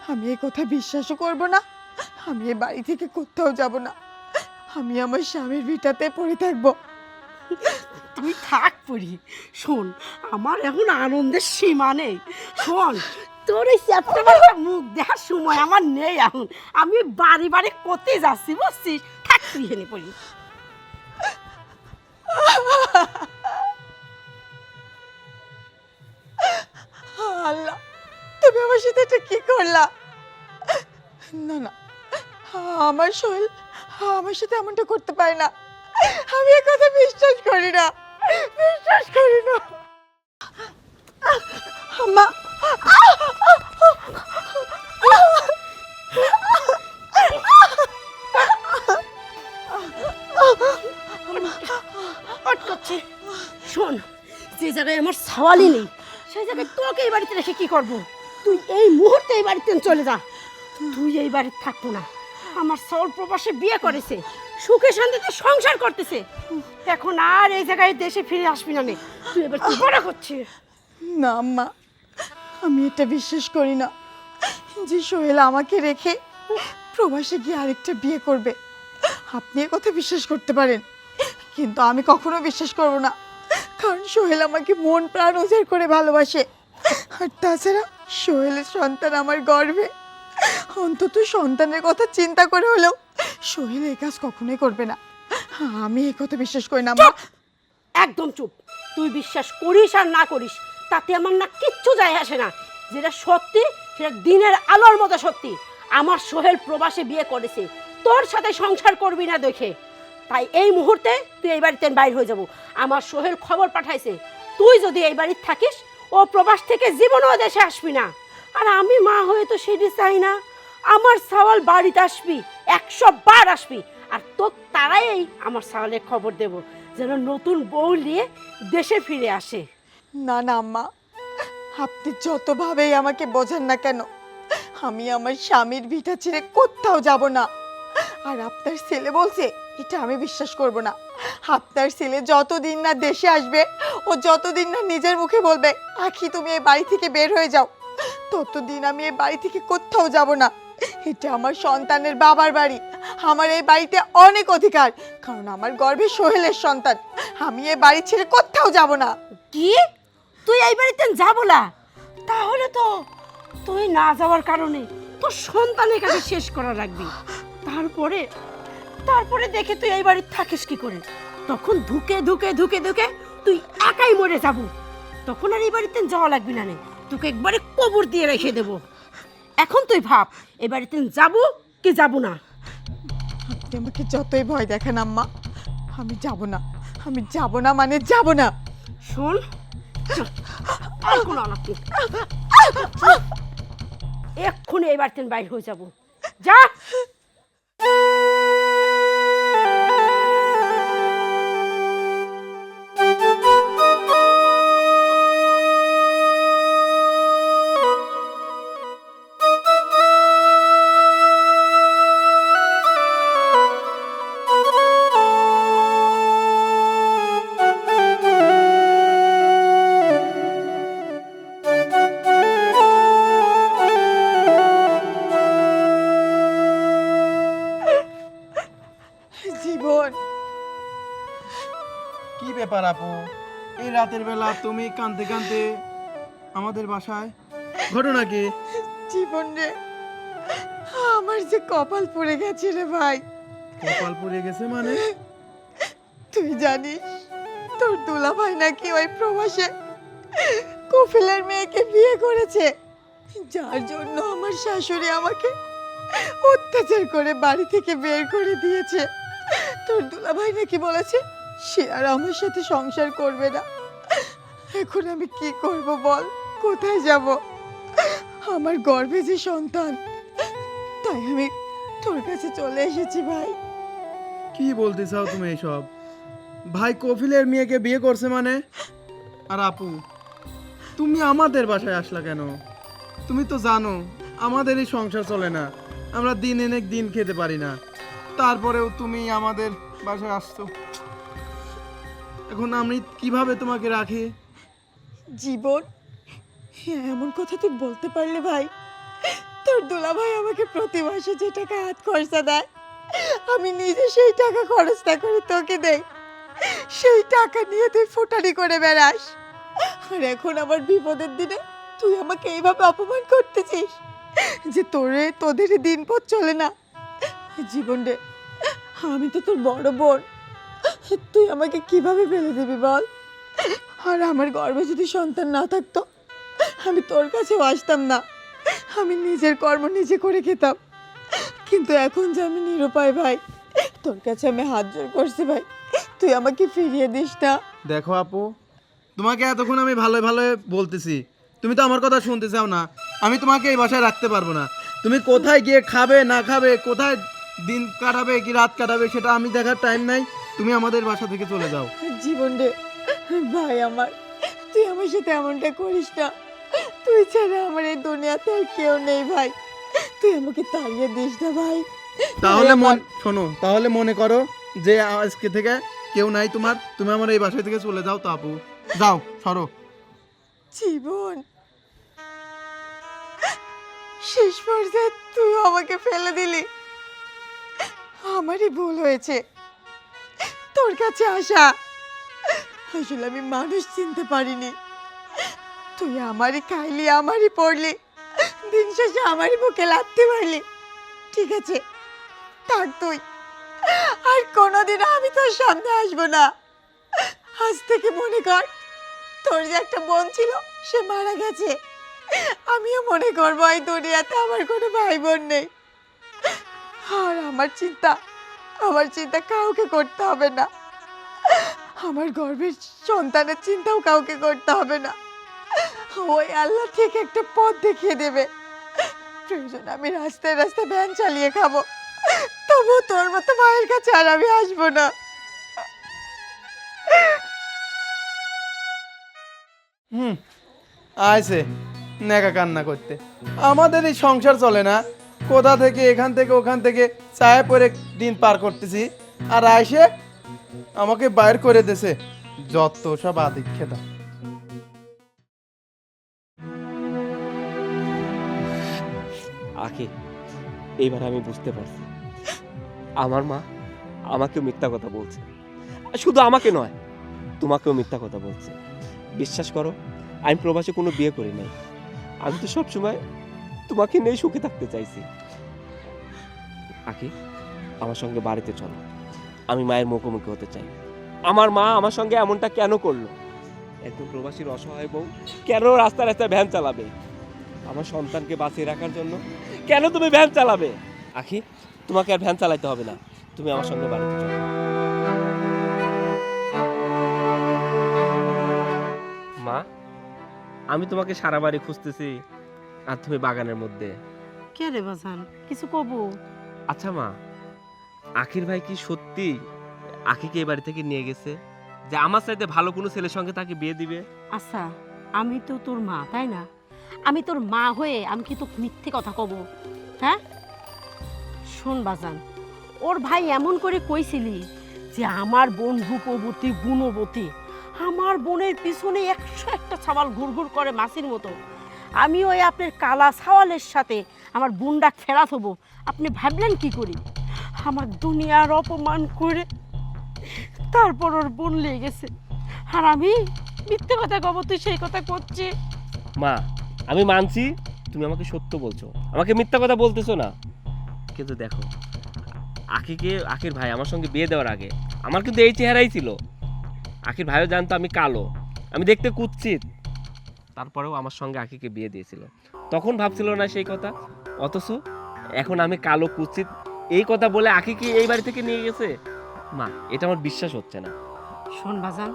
আমি এই কথা বিশ্বাসও করব না। আমি এই বাড়ি থেকে কোথাও যাব না। আমি আমার স্বামীর ভিটাতে পড়ে থাকবো। তুই থাক পড়ি। শোন, আমার এখন আনন্দের সীমা নেই। শোন, তোর এই চ্যাপ্টার মুখ দেখার সময় আমার নেই এখন। আমি বাড়ি বাড়ি করতে যাচ্ছি, বুঝছিস? থাক তুই হেনে পড়ি। আল্লাহ, তুমি আমার সাথে এটা কি করলা? না না, আমার সোহেল আমার সাথে এমনটা করতে পারে না। আমি এই কথা বিশ্বাস করি না, বিশ্বাস করি না। আম্মা, আটকাচ্ছে। শোন, যে জায়গায় আমার সওয়ালই নেই সেই জায়গায় তোকে এই বাড়িতে রেখে কি করব? তুই এই মুহূর্তে এই বাড়িতে চলে যা। তুই এই বাড়িতে থাকবো না। আমার সওয়াল প্রবাসে বিয়ে করেছে, সুখে শান্তিতে সংসার করতেছে। এখন আর এই জায়গায় দেশে ফিরে আসবি না নে। তুই এবার কি বড় করছিস? না আম্মা, আমি এটা বিশ্বাস করি না যে সোহেল আমাকে রেখে প্রবাসে গিয়ে আরেকটা বিয়ে করবে। আপনি এ কথা বিশ্বাস করতে পারেন, কিন্তু আমি কখনো বিশ্বাস করব না। কারণ সোহেল আমাকে মন প্রাণ উজাড় করে ভালোবাসে। আর তাছাড়া সোহেলের সন্তান আমার গর্ভে। অন্তত সন্তানের কথা চিন্তা করে হলেও সোহেল এই কাজ কখনোই করবে না। আমি এই কথা বিশ্বাস করি না আম্মা। একদম চুপ। তুই বিশ্বাস করিস আর না করিস তাতে আমার না কিচ্ছু যায় আসে না। যেটা সত্যি সেটা দিনের আলোর মতো সত্যি। আমার সোহেল প্রবাসে বিয়ে করেছে, তোর সাথে সংসার করবি না দেখে। তাই এই মুহূর্তে তুই এই বাড়িতে বাইর হয়ে যাব। আমার সোহেল খবর পাঠাইছে, তুই যদি এই বাড়িতে থাকিস ও প্রবাস থেকে জীবনও দেশে আসবি না। আর আমি মা হয়ে তো সেটি চাই না। আমার সওয়াল বাড়িতে আসবি, 100 বার আসবি। আর তোর তারাই আমার সাওয়ালে খবর দেব যেন নতুন বউ নিয়ে দেশে ফিরে আসে। না না আম্মা, আপনি যতভাবেই আমাকে বোঝান না কেন, আমি আমার স্বামীর ভিটা ছেড়ে কোথাও যাব না। আর আপনার ছেলে বলছে, এটা আমি বিশ্বাস করব না। আপনার ছেলে যতদিন না দেশে আসবে, ও যতদিন না নিজের মুখে বলবে আখি তুমি এই বাড়ি থেকে বের হয়ে যাও, ততদিন আমি এই বাড়ি থেকে কোথাও যাব না। এটা আমার সন্তানের বাবার বাড়ি, আমার এই বাড়িতে অনেক অধিকার, কারণ আমার গর্ভে সোহেলের সন্তান। আমি এই বাড়ি ছেড়ে কোথাও যাব না। কি তুই এই বাড়িতে যাবো না? তাহলে তো তুই না যাওয়ার কারণে তোর সন্তানের কাছে শেষ করা রাখবি। তারপরে দেখে তুই এই বাড়ি থাকিস কি করে? তখন ধুকে ধুকে ধুকে ধুকে তুই একাই মরে যাব। তখন আর এই বাড়িতে যাওয়া লাগবি না, তোকে একবারে কবর দিয়ে রেখে দেব। এখন তুই ভাব এই বাড়িতে যাবো কি যাব না। আপনি আমাকে যতই ভয় দেখান আম্মা, আমি যাব না। আমি যাব না মানে যাব না। শোন, আর কোনো আলাপ নেই। এক্ষুনি এই বাড়িতে বাইর হয়ে যাব, যা। জীবন, কি ব্যাপার আপু, এই রাতের বেলা তুমি কাঁদতে কাঁদতে আমাদের বাসায়, ঘটনা কি? জীবন রে, আমার যে কপাল পড়ে গেছে রে ভাই। কপাল পড়ে গেছে মানে? তুই জানিস তোর দুলাভাই নাকি ওই প্রবাসে কফিলের মেয়েকে বিয়ে করেছে, যার জন্য আমার শাশুড়ি আমাকে অত্যাচার করে বাড়ি থেকে বের করে দিয়েছে। তোর দুলাভাই নাকি বলেছে সে আর আমার সাথে সংসার করবে না। এখন আমি কি করব বল, কোথায় যাব? আমার গর্ভে যে সন্তান, তাই আমি তোর কাছে চলে এসেছি ভাই। কি বলতে চাও তুমি এসব? ভাই কফিলের মেয়েকে বিয়ে করছে মানে? আর আপু, তুমি আমাদের বাসায় আসলা কেন? তুমি তো জানো আমাদেরই সংসার চলে না, আমরা দিন এনে দিন খেতে পারি না, তারপরেও তুমি আমাদের বাসায় আসছো। এখন আমি কিভাবে তোমাকে রাখি? জীবন, এমন কথা তুই বলতে পারলে ভাই? তোর দুলাভাই আমাকে প্রতি মাসে যে টাকা হাত খরচা দেয়, আমি নিজে সেই টাকা খরচ না করে তোকে দেই। সেই টাকা নিয়ে তুই ফুটানি করে বেড়াস, আর এখন আমার বিপদের দিনে তুই আমাকে এইভাবে অপমান করতেছিস যে তোদের দিন পথ চলে না। জীবন রে, আমি তো তোর বড় বোন, তুই আমাকে কিভাবে ফেলে দিবি বল? আর আমার গর্ভে যদি সন্তান না থাকতো, আমি তোর কাছেও আসতাম না, আমি নিজের কর্ম নিজে করে খেতাম। কিন্তু এখন যে আমি নিরুপায় ভাই, তোর কাছে আমি হাত জোড় করছি ভাই, তুই আমাকে ফিরিয়ে দিস না। দেখো আপু, তোমাকে এতক্ষণ আমি ভালো ভালো বলতেছি, তুমি তো আমার কথা শুনতে চাও না। আমি তোমাকে এই বাসায় রাখতে পারবো না। তুমি কোথায় গিয়ে খাবে না খাবে, কোথায় দিন কাটাবে কি রাত কাটাবে, সেটা আমি দেখার টাইম নাই। তুমি আমাদের বাসা থেকে চলে যাও। জীবন রে ভাই আমার, তুই আমার সাথে এমনটা করিস না। তুই ছাড়া আমার এই দুনিয়াতে আর কেউ নেই ভাই, তুই আমাকে তাড়িয়ে দিস না ভাই। তাহলে ভাই, শোনো, তাহলে মনে করো যে আজকে থেকে কেউ নাই তোমার, তুমি আমার এই বাসা থেকে চলে যাও। তো আপু যাও, সরো। জীবন, শেষ পর্যায়ে তুই আমাকে ফেলে দিলি। আমারই ভুল হয়েছে তোর কাছে আসা, আসলে আমি মানুষ চিনতে পারিনি। তুই আমারই খাইলি, আমারই পড়লি, দিন শেষে আমারই বুকে লাগতে পারলি। ঠিক আছে, থাক তুই, আর কোনোদিন আমি তোর সামনে আসবো না। আজ থেকে মনে কর তোর যে একটা বোন ছিল সে মারা গেছে, আমিও মনে করবো এই দুনিয়াতে আমার কোনো ভাই বোন নেই। আর আমার চিন্তা কাউকে করতে হবে না, আমার গর্ভের সন্তানের চিন্তাও কাউকে করতে হবে না। ওই আল্লাহ ঠিক একটা পথ দেখিয়ে দেবে। প্রয়োজন আমি রাস্তায় রাস্তায় ভ্যান চালিয়ে খাবো, তবু তোর মতো মায়ের কাছে আর আমি আসবো না। আইছে নেকা কান্না করতে। আমাদের এই সংসার চলে না, কোথা থেকে এখান থেকে ওখান থেকে চায়ে পরে দিন পার করতেছি, আর আইসে আমাকে বাইর করে দেছে যত সব আদিক্ষেতা। আখি, এইবার আমি বুঝতে পারছি আমার মা আমাকেও মিথ্যা কথা বলছে। শুধু আমাকে নয়, তোমাকেও মিথ্যা কথা বলছে। বিশ্বাস করো, আমি প্রবাসে কোনো বিয়ে করি নাই। আমি তো সবসময় তোমাকে নিয়ে সুখে থাকতে চাইছি। আখি, আমার সঙ্গে বাড়িতে চলো, আমি মায়ের মুখোমুখি হতে চাই। আমার মা আমার সঙ্গে এমনটা কেন করলো? একজন প্রবাসীর অসহায় বউ কেন রাস্তায় রাস্তায় ভ্যান চালাবে? আমার সন্তানকে বাঁচিয়ে রাখার জন্য কেন তুমি ভ্যান চালাবে? আখি, তোমাকে আর ভ্যান চালাতে হবে না, তুমি আমার সঙ্গে বাড়িতে চলো। মা, আমি তোমাকে সারা বাড়ি খুঁজতেছি আর তুমি বাগানের মধ্যে। কে রে বাজান, কিছু কব? আচ্ছা মা, আখির ভাই কি সত্যি আখিকে এই বাড়ি থেকে নিয়ে গেছে, যে আমার চাইতে ভালো কোনো ছেলের সঙ্গে তাকে বিয়ে দিবে? আচ্ছা, আমি তো তোর মা, তাই না? আমি তোর মা হয়ে আমি কি তোকে মিথ্যে কথা কব? হ্যাঁ, শোন বাজান, ওর ভাই এমন করে কইছিলি যে আমার বোন রূপবতী গুণবতী, আমার বোনের পিছনে 101টা ছাওয়াল ঘুরঘুর করে মাছির মতো। আমি ওই আপনার কালা ছাওয়ালের সাথে আমার বোনটা ফেরাত হবো, আপনি ভাবলেন কি করি? আমার দুনিয়ার অপমান করে তারপর ওর বোন লেগে গেছে, আর আমি মিথ্যে কথা কব তুই সেই কথা করছি? মা, আমি মানছি তুমি আমাকে সত্য বলছো, আমাকে মিথ্যা কথা বলতেছো না। কিন্তু দেখো, আখির ভাই আমার সঙ্গে বিয়ে দেওয়ার আগে আমার কিন্তু এই চেহারাই ছিল। আখির ভাইও জানতো আমি কালো, আমি দেখতে কুৎসিত, তারপরেও আমার সঙ্গে আখিকে বিয়ে দিয়েছিল। তখন ভাবছিল না সেই কথা, অথচ এখন আমি কালো কুৎসিত এই কথা বলে আখিকে এই বাড়ি থেকে নিয়ে গেছে। মা, এটা আমার বিশ্বাস হচ্ছে না। শোন বাজান,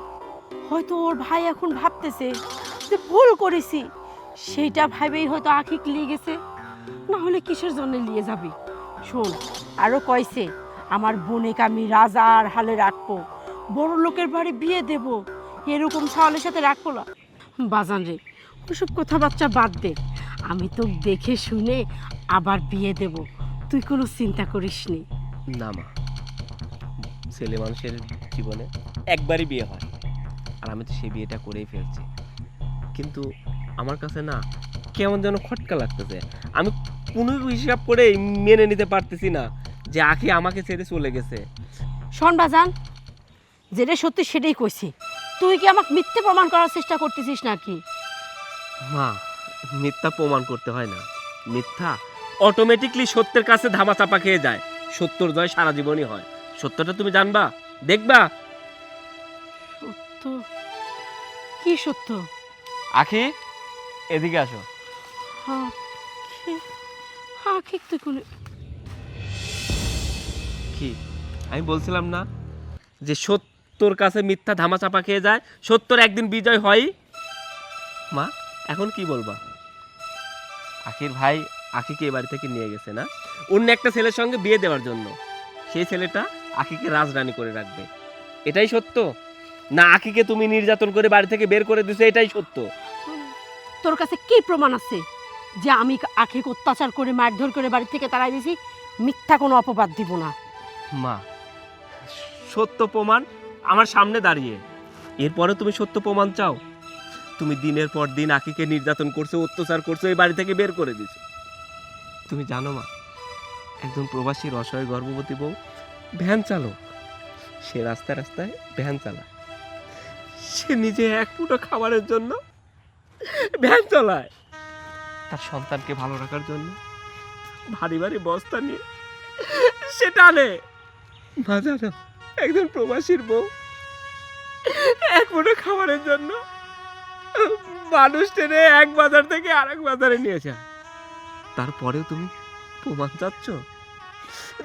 হয়তো ওর ভাই এখন ভাবতেছে যে ভুল করেছি, সেইটা ভাবেই হয়তো আখিক লিয়ে গেছে, না হলে কিসের জন্য নিয়ে যাবি? শোন, আরো কইছে আমার বোনেকে আমি রাজার হালে রাখবো, বড় লোকের বাড়ি বিয়ে দেব, এরকম ছাওয়ালের সাথে রাখবো না। বাজান রে, ওসব কথাবার্তা বাদ দে, আমি তো দেখে শুনে আবার বিয়ে দেব, তুই কোনো চিন্তা করিস নি। না মা, ছেলে মানুষের জীবনে একবারই বিয়ে হয়, আর আমি তো সেই বিয়েটা করেই ফেলছি। কিন্তু আমার কাছে না কেমন যেন খটকা লাগতেছে। আমি কোনো হিসাব করে মেনে নিতে পারতেছি না যে আখি আমাকে ছেড়ে চলে গেছে। শোন বাজান, যেটা সত্যি সেটাই কইছি, তুই কি আমাকে মিথ্যে প্রমাণ করার চেষ্টা করতেছিস নাকি? মা, মিথ্যা প্রমাণ করতে হয় না, মিথ্যা অটোমেটিকলি সত্যের কাছে ধামা চাপা খেয়ে যায়। সত্যর জয় সারা জীবনই হয়। সত্যটা তুমি জানবা, দেখবা। সত্য? কি সত্য? আখি, এদিকে আসো। আখি তুই কোন? কি আমি বলছিলাম না যে সত্যর কাছে মিথ্যা ধামা চাপা খেয়ে যায়, সত্যর একদিন বিজয় হয়। মা, এখন কি বলবা? আখির ভাই আখিকে এ বাড়ি থেকে নিয়ে গেছে না অন্য একটা ছেলের সঙ্গে বিয়ে দেওয়ার জন্য। সেই ছেলেটা আখিকে রাজরানী করে রাখবে, এটাই সত্য? না আখিকে তুমি নির্যাতন করে বাড়ি থেকে বের করে দিছো, এটাই সত্য? তোর কাছে কি প্রমাণ আছে যে আমি আখিকে অত্যাচার করে মারধর করে বাড়ি থেকে তাড়াই দিয়েছি? মিথ্যা কোনো অপবাদ দিব না। মা, সত্য প্রমাণ আমার সামনে দাঁড়িয়ে, এরপরে তুমি সত্য প্রমাণ চাও? তুমি দিনের পর দিন আখিকে নির্যাতন করছো, অত্যাচার করছো, এই বাড়ি থেকে বের করে দিছো। তুমি জানো মা, একজন প্রবাসীর অসহায় গর্ভবতী বউ ভ্যান চালক, সে রাস্তায় রাস্তায় ভ্যান চালায়, সে নিজে এক ফুটো খাবারের জন্য ভ্যান চালায়, তার সন্তানকে ভালো রাখার জন্য ভারী ভারী বস্তা নিয়ে সে টানে। মা জানো, একজন প্রবাসীর বউ এক ফুটো খাবারের জন্য মানুষ টেনে এক বাজার থেকে আরেক বাজারে নিয়ে যায়। তারপরেও তুমি প্রমাণ চাচ্ছ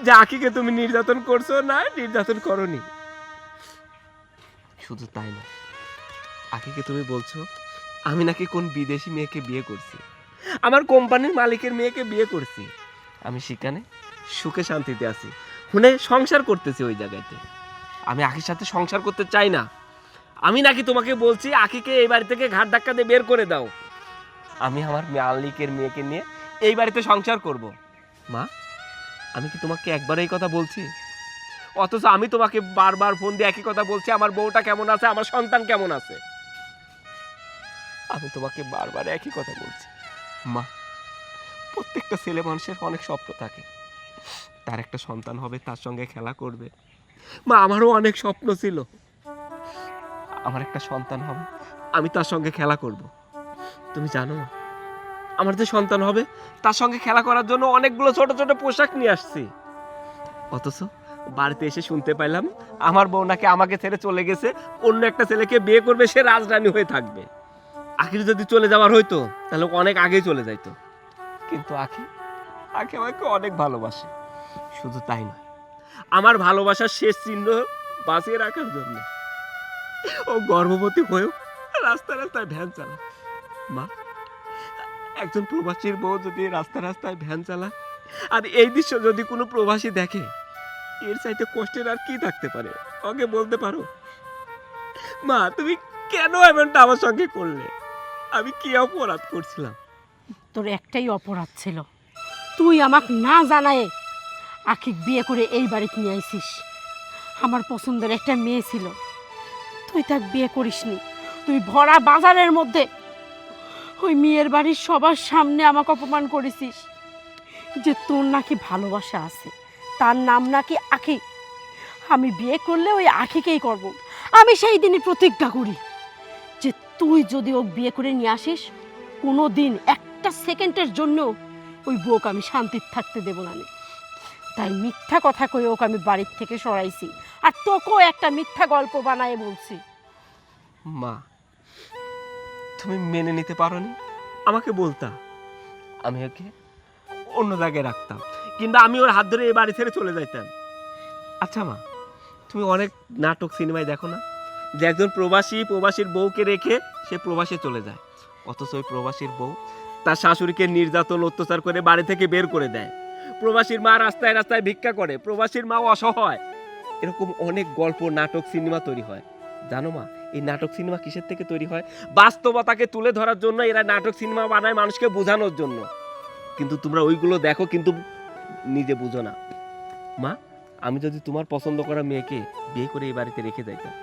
যে আখিকে তুমি নির্যাতন করছো? না, নির্যাতন করনি। শুধু তাই না, আখিকে তুমি বলছো আমি নাকি কোন বিদেশি মেয়েকে বিয়ে করছি, আমার কোম্পানির মালিকের মেয়েকে বিয়ে করছি। আমি সেখানে সুখে শান্তিতে আছি, শুনে সংসার করতেছি ওই জায়গাতে। আমি আখির সাথে সংসার করতে চাই না। আমি নাকি তোমাকে বলছি আখিকে এই বাড়ি থেকে ঘাট ধাক্কা দিয়ে বের করে দাও। আমি আমার মালিকের মেয়েকে নিয়ে এই বাড়িতে সংসার করব। মা, আমি কি তোমাকে একবার এই কথা বলছি? অথচ আমি তোমাকে বারবার ফোন দিয়ে একই কথা বলছি, আমার বউটা কেমন আছে, আমার সন্তান কেমন আছে। আমি তোমাকে বারবার একই কথা বলছি। মা, প্রত্যেকটা ছেলে মানুষের অনেক স্বপ্ন থাকে, তার একটা সন্তান হবে, তার সঙ্গে খেলা করবে। মা, আমারও অনেক স্বপ্ন ছিল, আমার একটা সন্তান হবে, আমি তার সঙ্গে খেলা করব। তুমি জানো আমার যে সন্তান হবে তার সঙ্গে খেলা করার জন্য অনেকগুলো ছোট ছোট পোশাক নিয়ে আসছি। অথচ বাড়িতে এসে শুনতে পাইলাম আমার বউ নাকি আমাকে ছেড়ে চলে গেছে, অন্য একটা ছেলেকে বিয়ে করবে, সে রাজরানী হয়ে থাকবে। আখির যদি চলে যাওয়ার হইতো তাহলে অনেক আগেই চলে যাইতো। কিন্তু আখি আমাকে অনেক ভালোবাসে। শুধু তাই নয়, আমার ভালোবাসার শেষ চিহ্ন বাঁচিয়ে রাখার জন্য ও গর্ভবতী হয়েও রাস্তায় রাস্তায় ভ্যান চালায়। মা, একজন প্রবাসীর বউ যদি রাস্তায় রাস্তায় ভ্যান চালায় আর এই দৃশ্য যদি কোনো প্রবাসী দেখে, এর চাইতে কষ্টের আর কি থাকতে পারে? ওকে বলতে পারো? মা, তুমি কেন এমনটা আমার সঙ্গে করলে? আমি কি অপরাধ করছিলাম? তোর একটাই অপরাধ ছিল, তুই আমাকে না জানায় আখিক বিয়ে করে এই বাড়িতে নিয়ে আইছিস। আমার পছন্দের একটা মেয়ে ছিল, তুই তাকে বিয়ে করিসনি। তুই ভরা বাজারের মধ্যে ওই মেয়ের বাড়ির সবার সামনে আমাকে অপমান করেছিস যে তোর নাকি ভালোবাসা আছে, তার নাম নাকি আখি। আমি বিয়ে করলে ওই আখিকেই করব। আমি সেই দিনই প্রতিজ্ঞা করি যে তুই যদি ও বিয়ে করে নিয়ে আসিস, কোনো দিন একটা সেকেন্ডের জন্য ওই বউকে আমি শান্তিতে থাকতে দেব না। তাই মিথ্যা কথা কই ওকে আমি বাড়ির থেকে সরাইছি, আর তোকেও একটা মিথ্যা গল্প বানায় বলছি। মা, তুমি মেনে নিতে পারোনি? আমাকে বলতা, আমি ওকে অন্য জায়গায় রাখতাম, কিংবা আমি ওর হাত ধরে এই বাড়ি ছেড়ে চলে যাইতাম। আচ্ছা মা, তুমি অনেক নাটক সিনেমায় দেখো না যে একজন প্রবাসীর বউকে রেখে সে প্রবাসে চলে যায়, অথচ ওই প্রবাসীর বউ তার শাশুড়িকে নির্যাতন অত্যাচার করে বাড়ি থেকে বের করে দেয়। প্রবাসীর মা রাস্তায় রাস্তায় ভিক্ষা করে, প্রবাসীর মা অসহায়। এরকম অনেক গল্প, নাটক, সিনেমা তৈরি হয়। জানো মা, এই নাটক সিনেমা কিসের থেকে তৈরি হয়? বাস্তবতাকে তুলে ধরার জন্য এরা নাটক সিনেমা বানায়, মানুষকে বোঝানোর জন্য। কিন্তু তোমরা ওইগুলো দেখো কিন্তু নিজে বুঝো না। মা, আমি যদি তোমার পছন্দ করা মেয়েকে বিয়ে করে এই বাড়িতে রেখে যাইতাম,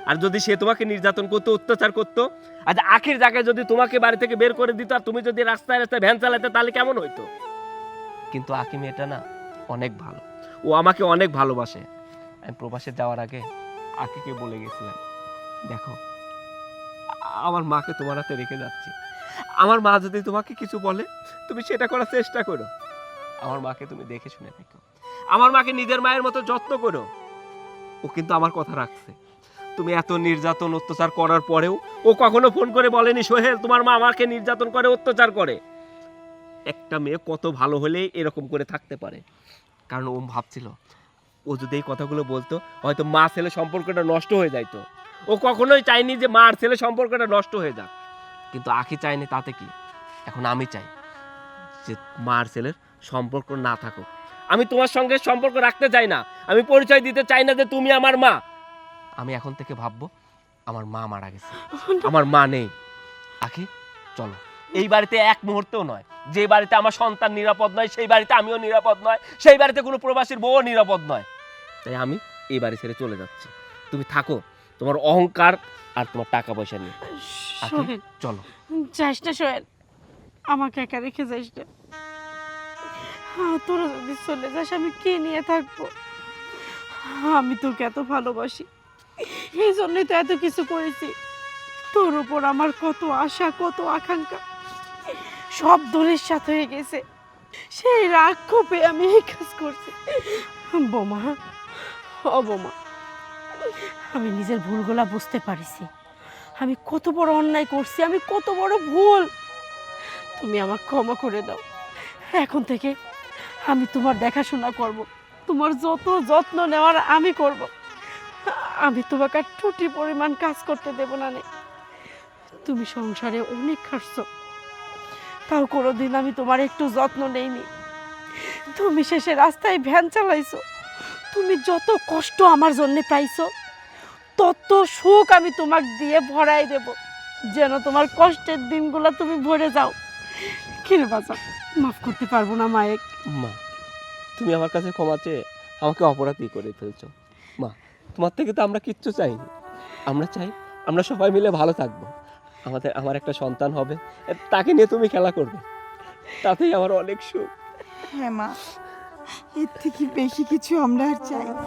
আর যদি সে তোমাকে নির্যাতন করতো, অত্যাচার করতো, আজ আখির জায়গায় যদি তোমাকে বাড়ি থেকে বের করে দিত আর তুমি যদি রাস্তায় রাস্তায় ভ্যান চালাতে, তাহলে কেমন হইতো? কিন্তু আখি মেয়েটা না অনেক ভালো, ও আমাকে অনেক ভালোবাসে। আমি প্রবাসে যাওয়ার আগে আখিকে বলে গেছিলাম, দেখো আমার মাকে তোমার হাতে রেখে যাচ্ছি, আমার মা যদি তোমাকে কিছু বলে তুমি সেটা করার চেষ্টা করো। আমার মাকে তুমি দেখে শুনে দেখো, আমার মাকে নিজের মায়ের মতো যত্ন করো। ও কিন্তু আমার কথা রাখছে। তুমি এত নির্যাতন অত্যাচার করার পরেও ও কখনো ফোন করে বলেনি সোহেল তোমার মা আমাকে নির্যাতন করে, অত্যাচার করে। একটা মেয়ে কত ভালো হলে এরকম করে থাকতে পারে, কারণ ও ভাবছিল ও যদি এই কথাগুলো বলতো হয়তো মা ছেলে সম্পর্কটা নষ্ট হয়ে যাইতো। ও কখনোই চায়নি যে মা আর ছেলে সম্পর্কটা নষ্ট হয়ে যাক। কিন্তু আখি চায়নি, তাতে কি? এখন আমি চাই যে মা আর ছেলের সম্পর্ক না থাকুক। আমি তোমার সঙ্গে সম্পর্ক রাখতে চাই না, আমি পরিচয় দিতে চাই না যে তুমি আমার মা। আমি এখন থেকে ভাববো আমার মা মারা গেছে, আমার মা নেই। আখি, চলো। এই বাড়িতে এক মুহূর্তেও নয়, যে বাড়িতে আমার সন্তান নিরাপদ নয় সেই বাড়িতে আমিও নিরাপদ নয়, সেই বাড়িতে কোনো প্রবাসীর বউও নিরাপদ নয়। তাই আমি এই বাড়ি ছেড়ে চলে যাচ্ছি। তুমি থাকো তোমার অহংকার আর তোমার টাকা পয়সা নিয়ে। আখি, সোহেল, চলো। যাইস না সোহেল, আমাকে একা রেখে যাইস না। তোরা যদি চলে যাস আমি কে নিয়ে থাকবো? আমি তোকে এত ভালোবাসি, এই জন্যই তো এত কিছু করেছি। তোর উপর আমার কত আশা, কত আকাঙ্ক্ষা সব দলের সাথে হয়ে গেছে। সেই রাগ ক্ষোভে আমি এই কাজ করছি। বোমা, ও বোমা, আমি নিজের ভুলগুলা বুঝতে পারিছি। আমি কত বড় অন্যায় করছি, আমি কত বড় ভুল। তুমি আমাকে ক্ষমা করে দাও। এখন থেকে আমি তোমার দেখাশোনা করব, তোমার যত যত্ন নেওয়ার আমি করব। আমি তোমাকে আর টুটি পরিমাণ কাজ করতে দেব না। তুমি সংসারে অনেক খাটছো, তাও কোনোদিন আমি তোমার একটু যত্ন নেইনি। তুমি শেষে রাস্তায় ভ্যান চালাইছো, তুমি যত কষ্ট আমার জন্য পাইছো তত সুখ আমি তোমাকে দিয়ে ভরাই দেব, যেন তোমার কষ্টের দিনগুলো তুমি ভরে যাও। কিরে বাঁচা, মাফ করতে পারবো না মায়ের। মা, তুমি আমার কাছে ক্ষমা চেয়ে আমাকে অপরাধী করে ফেলছো। মা, তোমার থেকে তো আমরা কিচ্ছু চাইনি। আমরা চাই আমরা সবাই মিলে ভালো থাকবো, আমার একটা সন্তান হবে, তাকে নিয়ে তুমি খেলা করবে, তাতেই আমার অনেক সুখ। হ্যাঁ মা, এর থেকে বেশি কিছু আমরা আর চাই না।